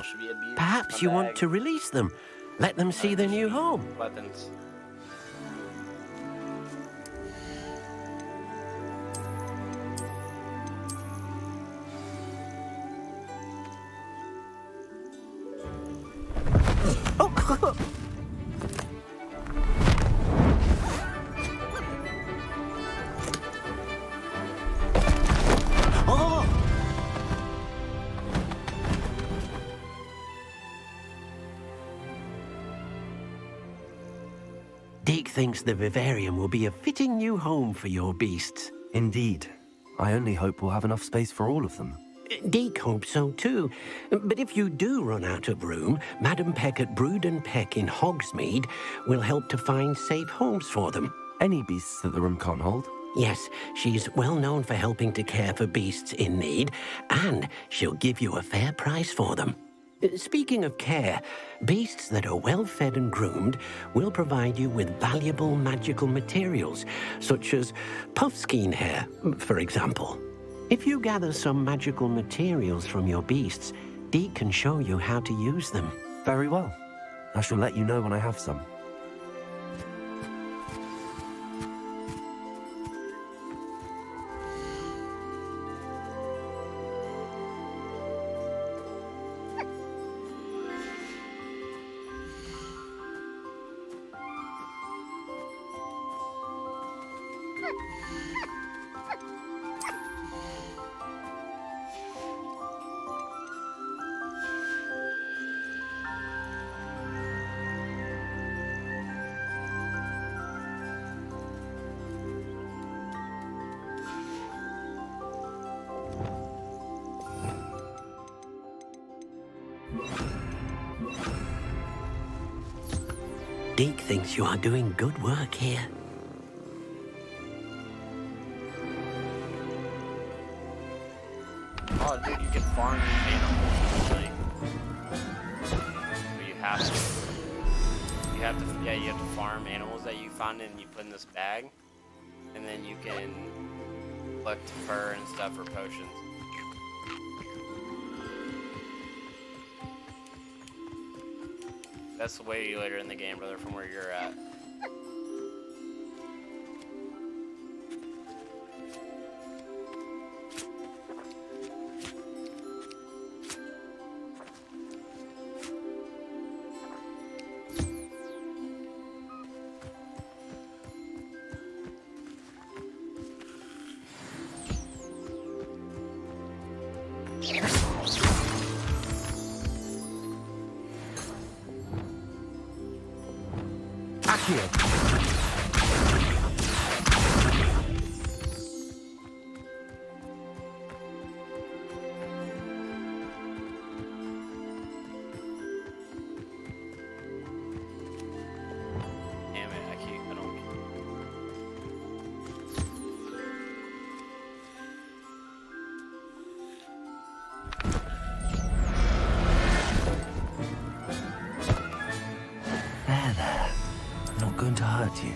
Perhaps you want to release them. Let them see their new home. Weapons. Oh! Deke thinks the vivarium will be a fitting new home for your beasts. Indeed. I only hope we'll have enough space for all of them. Deke hopes so too. But if you do run out of room, Madam Peck at Brood and Peck in Hogsmeade will help to find safe homes for them. Any beasts that the room can't hold? Yes, she's well known for helping to care for beasts in need, and she'll give you a fair price for them. Speaking of care, beasts that are well fed and groomed will provide you with valuable magical materials, such as puffskein hair, for example. If you gather some magical materials from your beasts, Deke can show you how to use them. Very well. I shall let you know when I have some. Deke thinks you are doing good work here. Oh, dude, you can farm these animals. Like, but you have to. You have to, yeah, you have to farm animals that you find and you put in this bag, and then you can collect fur and stuff for potions. That's way later in the game, brother, from where you're at. Damn it, I don't. There. I'm not going to hurt you.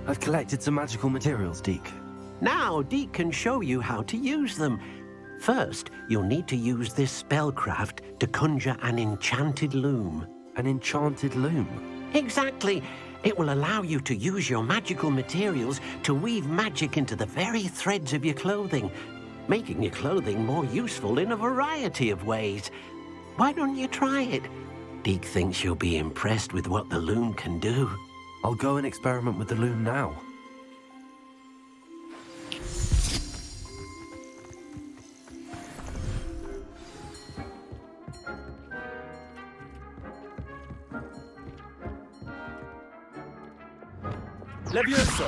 I've collected some magical materials, Deke. Now, Deke can show you how to use them. First, you'll need to use this spellcraft to conjure an enchanted loom. An enchanted loom. Exactly. It will allow you to use your magical materials to weave magic into the very threads of your clothing, making your clothing more useful in a variety of ways. Why don't you try it? Deke thinks you'll be impressed with what the loom can do. I'll go and experiment with the loom now. Levioso!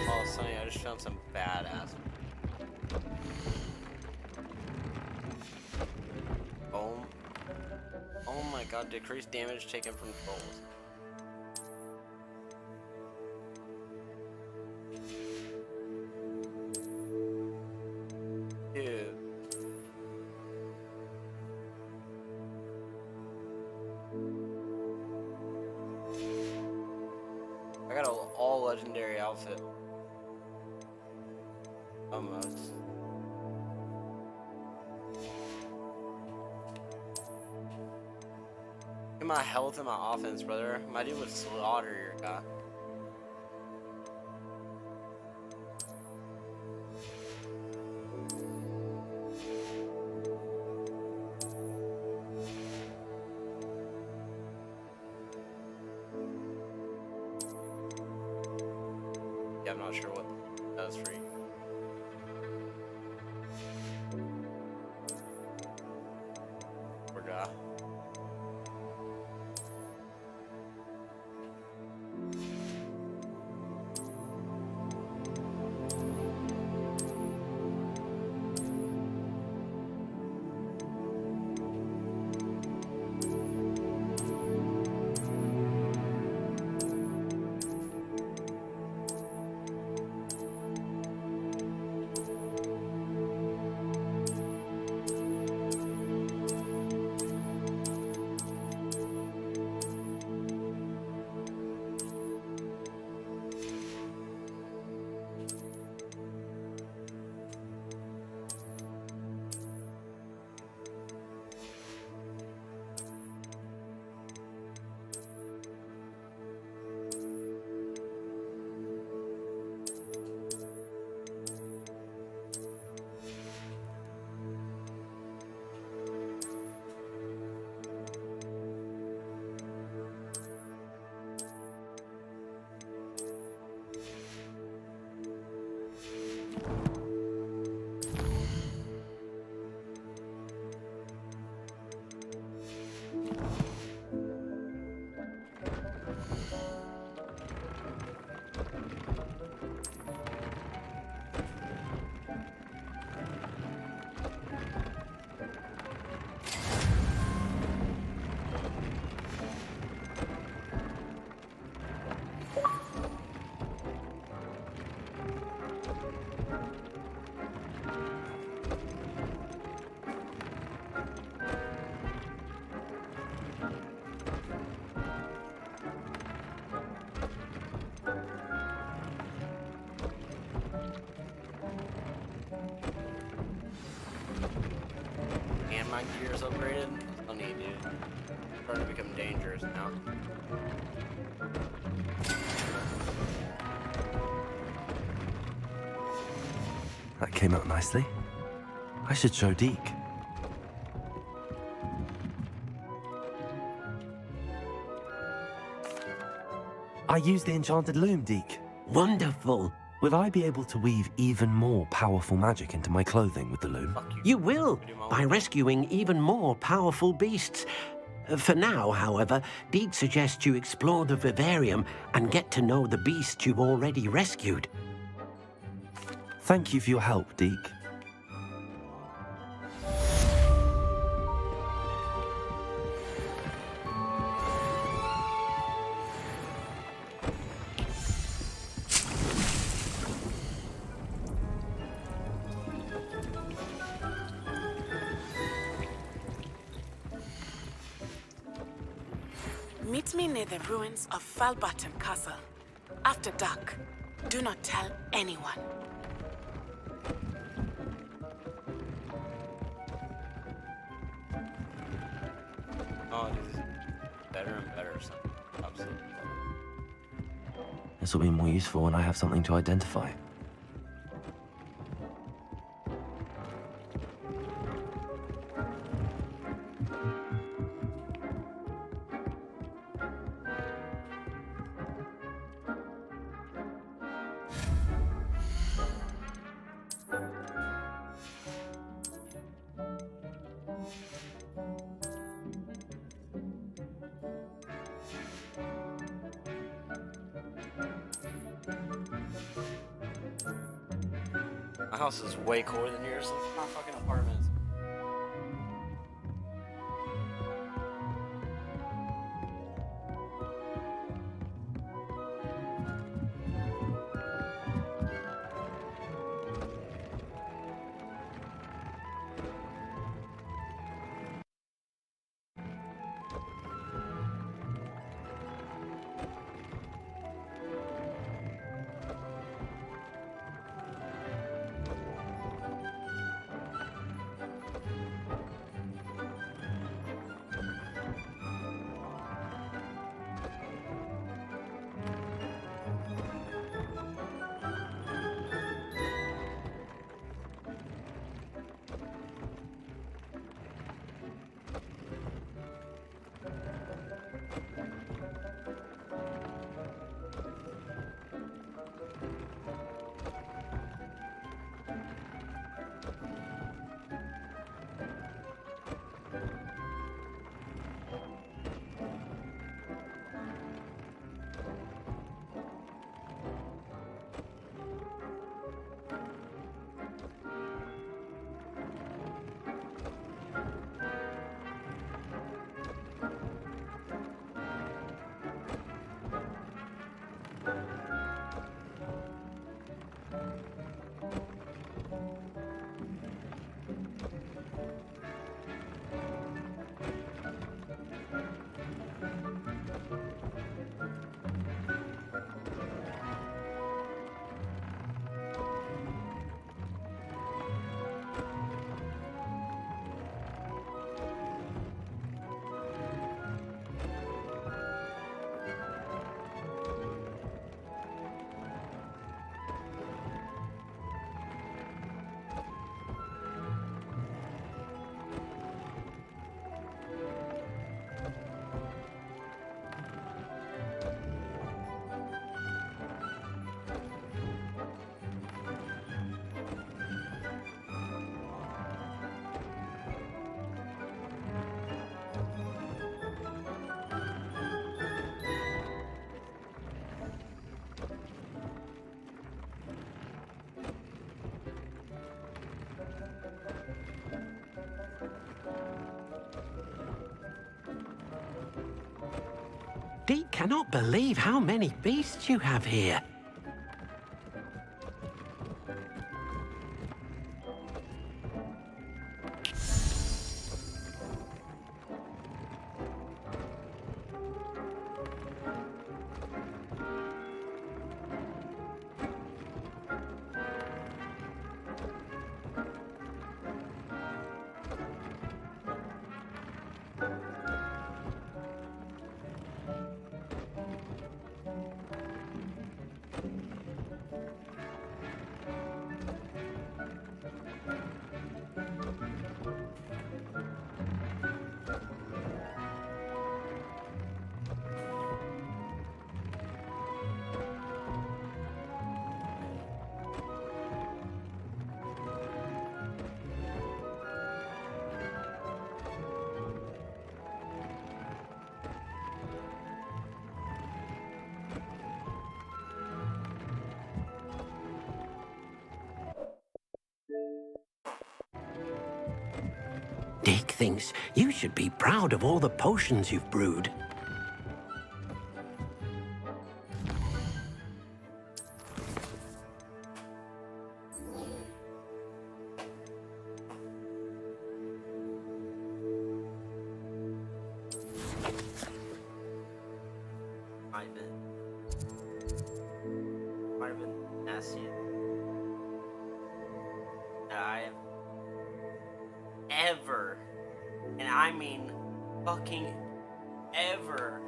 Oh, Sonny, I just found some badass. Oh. Oh my god, decreased damage taken from trolls. Dude. I got an all legendary outfit. Almost. Look at my health and my offense, brother. My dude would slaughter your guy. Yeah, I'm not sure what that does for you. Poor guy. And my gear's upgraded. Still need to. Starting to become dangerous now. That came out nicely. I should show Deke. I used the enchanted loom, Deke. Wonderful. Will I be able to weave even more powerful magic into my clothing with the loom? Fuck you. You will, I do my by own. rescuing even more powerful beasts. For now, however, Deke suggests you explore the vivarium and get to know the beasts you've already rescued. Thank you for your help, Deke. Meet me near the ruins of Falbaton Castle. After dark. Do not tell anyone. Oh, this is better and better. Something. Absolutely. This will be more useful when I have something to identify. My house is way cooler than yours. Look at my fucking apartment. Deke cannot believe how many beasts you have here. Dick thinks you should be proud of all the potions you've brewed. Might have been nasty. That I have ever, and I mean fucking ever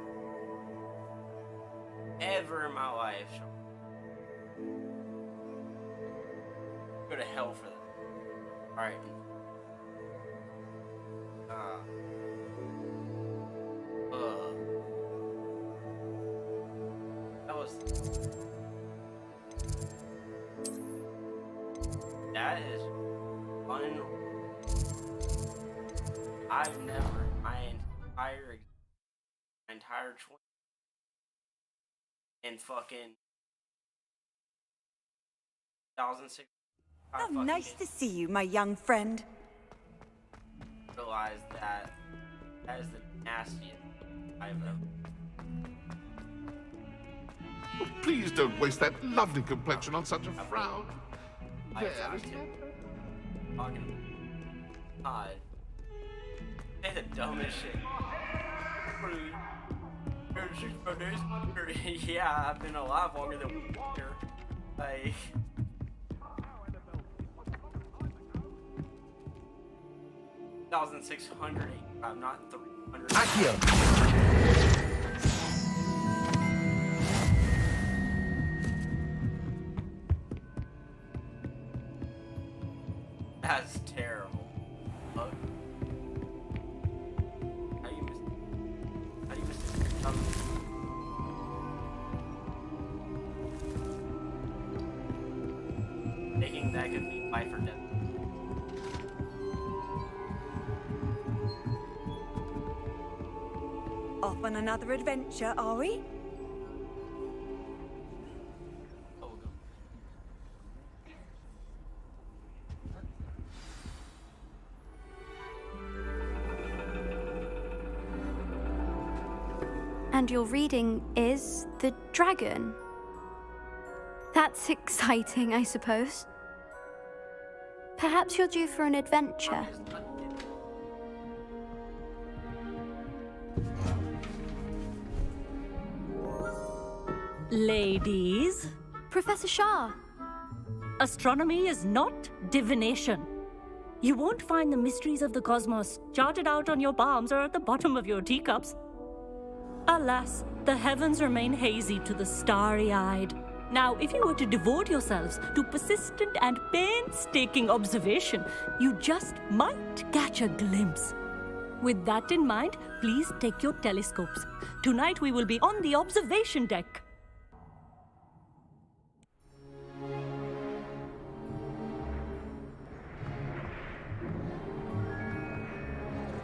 in my life. Go to hell for that. Alright. That was... That is fun. I've never, my entire 20 and fucking 2006. How nice to see you, my young friend. Realized that that is the nastiest I've ever. Oh, please don't waste that lovely complexion on such a frown. I found him. Fucking God. Say the dumbest shit. Yeah, I've been alive longer than Walker. Like 1,600. I'm not 300. Accio! That's terrible. Fuck. How you miss? How you miss it? Thinking that could be life or death. Off on another adventure, are we? Oh, go. And your reading is The Dragon. That's exciting, I suppose. Perhaps you're due for an adventure. Ladies, Professor Shah. astronomy is not divination. You won't find the mysteries of the cosmos charted out on your palms or at the bottom of your teacups. Alas, the heavens remain hazy to the starry-eyed. Now, if you were to devote yourselves to persistent and painstaking observation, you just might catch a glimpse. With that in mind, please take your telescopes. Tonight we will be on the observation deck.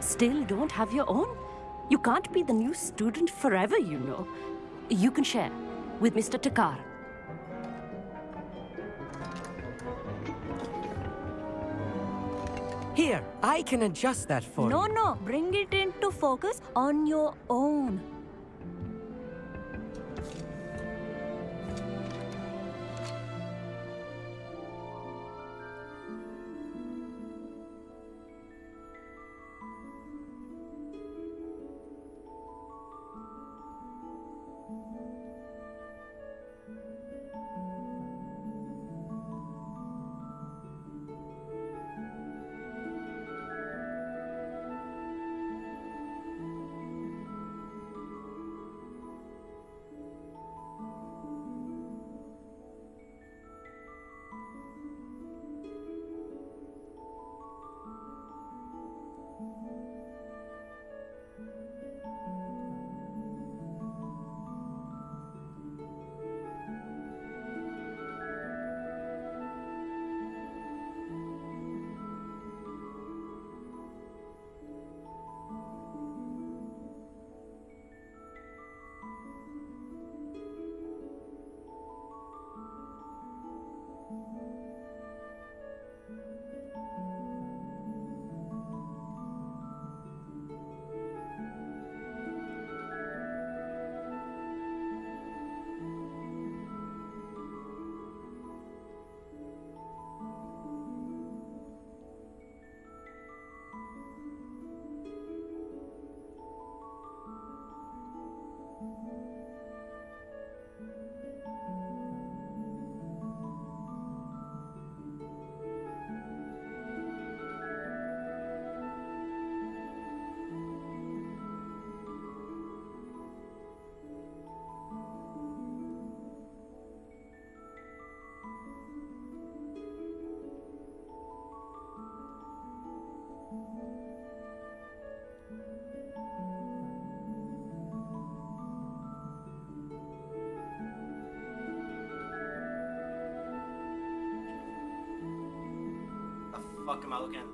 Still don't have your own? You can't be the new student forever, you know. You can share with Mr. Takar. Here, I can adjust that for you. No, bring it into focus on your own. fuck am I looking at?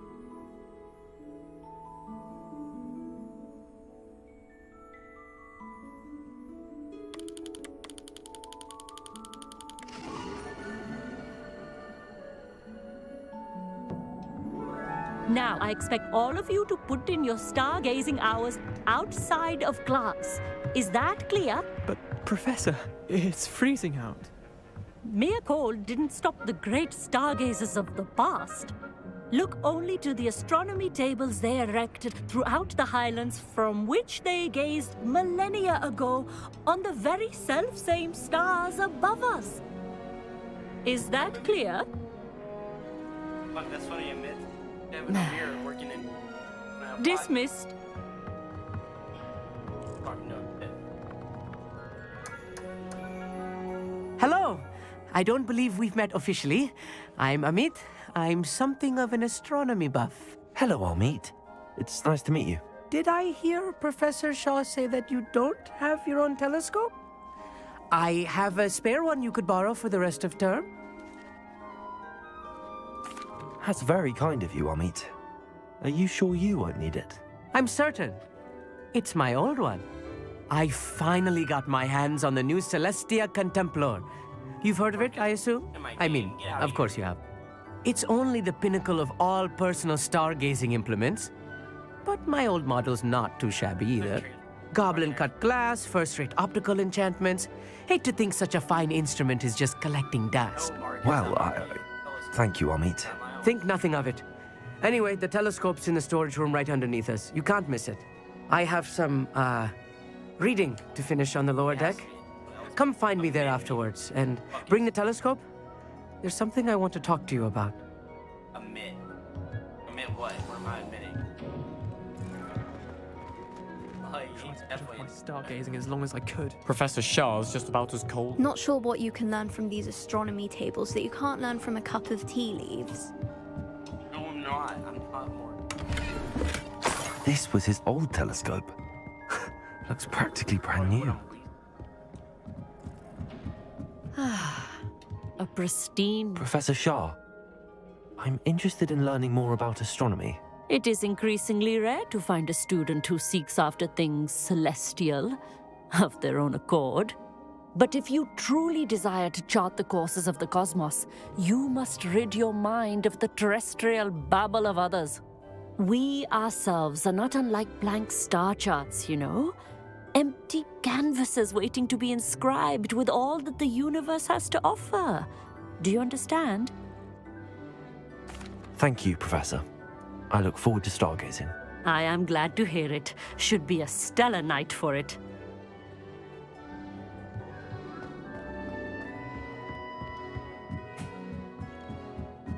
Now, I expect all of you to put in your stargazing hours outside of class. Is that clear? But, Professor, it's freezing out. Mere cold didn't stop the great stargazers of the past. Look only to the astronomy tables they erected throughout the Highlands from which they gazed millennia ago on the very self-same stars above us. Is that clear? Fuck, that's funny, admit. Having a mirror working in... Dismissed. Fuck, no. Hello. I don't believe we've met officially. I'm Amit. I'm something of an astronomy buff. Hello, Amit. It's nice to meet you. Did I hear Professor Shaw say that you don't have your own telescope? I have a spare one you could borrow for the rest of term. That's very kind of you, Amit. Are you sure you won't need it? I'm certain. It's my old one. I finally got my hands on the new Celestia Contemplar. You've heard of it, I assume? I mean, of course you have. It's only the pinnacle of all personal stargazing implements. But my old model's not too shabby either. Goblin-cut glass, first-rate optical enchantments. Hate to think such a fine instrument is just collecting dust. Well, thank you, Amit. Think nothing of it. Anyway, the telescope's in the storage room right underneath us. You can't miss it. I have some, reading to finish on the lower deck. Come find me there afterwards, and bring the telescope. There's something I want to talk to you about. Admit. Admit what? What am I admitting? My stargazing as long as I could. Professor Shah's just about as cold. Not sure what you can learn from these astronomy tables that you can't learn from a cup of tea leaves. No, I'm not. I'm not more. This was his old telescope. Looks practically brand new. A pristine... Professor Shah, I'm interested in learning more about astronomy. It is increasingly rare to find a student who seeks after things celestial, of their own accord. But if you truly desire to chart the courses of the cosmos, you must rid your mind of the terrestrial babble of others. We ourselves are not unlike blank star charts, you know? Empty canvases waiting to be inscribed with all that the universe has to offer. Do you understand? Thank you, Professor. I look forward to stargazing. I am glad to hear it. Should be a stellar night for it.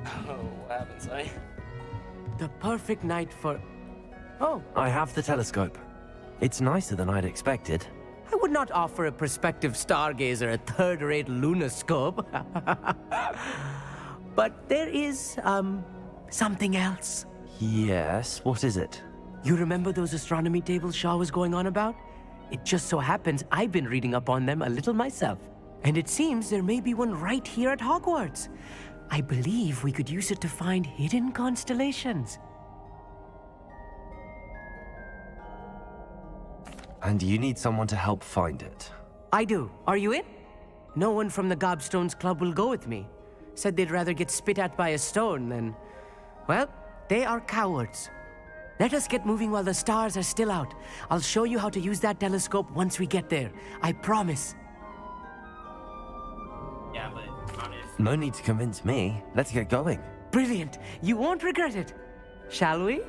Oh, what happened, Sonny? The perfect night for... Oh. I have the telescope. It's nicer than I'd expected. I would not offer a prospective stargazer a third-rate lunoscope. But there is, something else. Yes, what is it? You remember those astronomy tables Shaw was going on about? It just so happens I've been reading up on them a little myself. And it seems there may be one right here at Hogwarts. I believe we could use it to find hidden constellations. And you need someone to help find it. I do. Are you in? No one from the Gobstones Club will go with me. Said they'd rather get spit at by a stone than... Well, they are cowards. Let us get moving while the stars are still out. I'll show you how to use that telescope once we get there. I promise. Yeah, but... No need to convince me. Let's get going. Brilliant. You won't regret it. Shall we?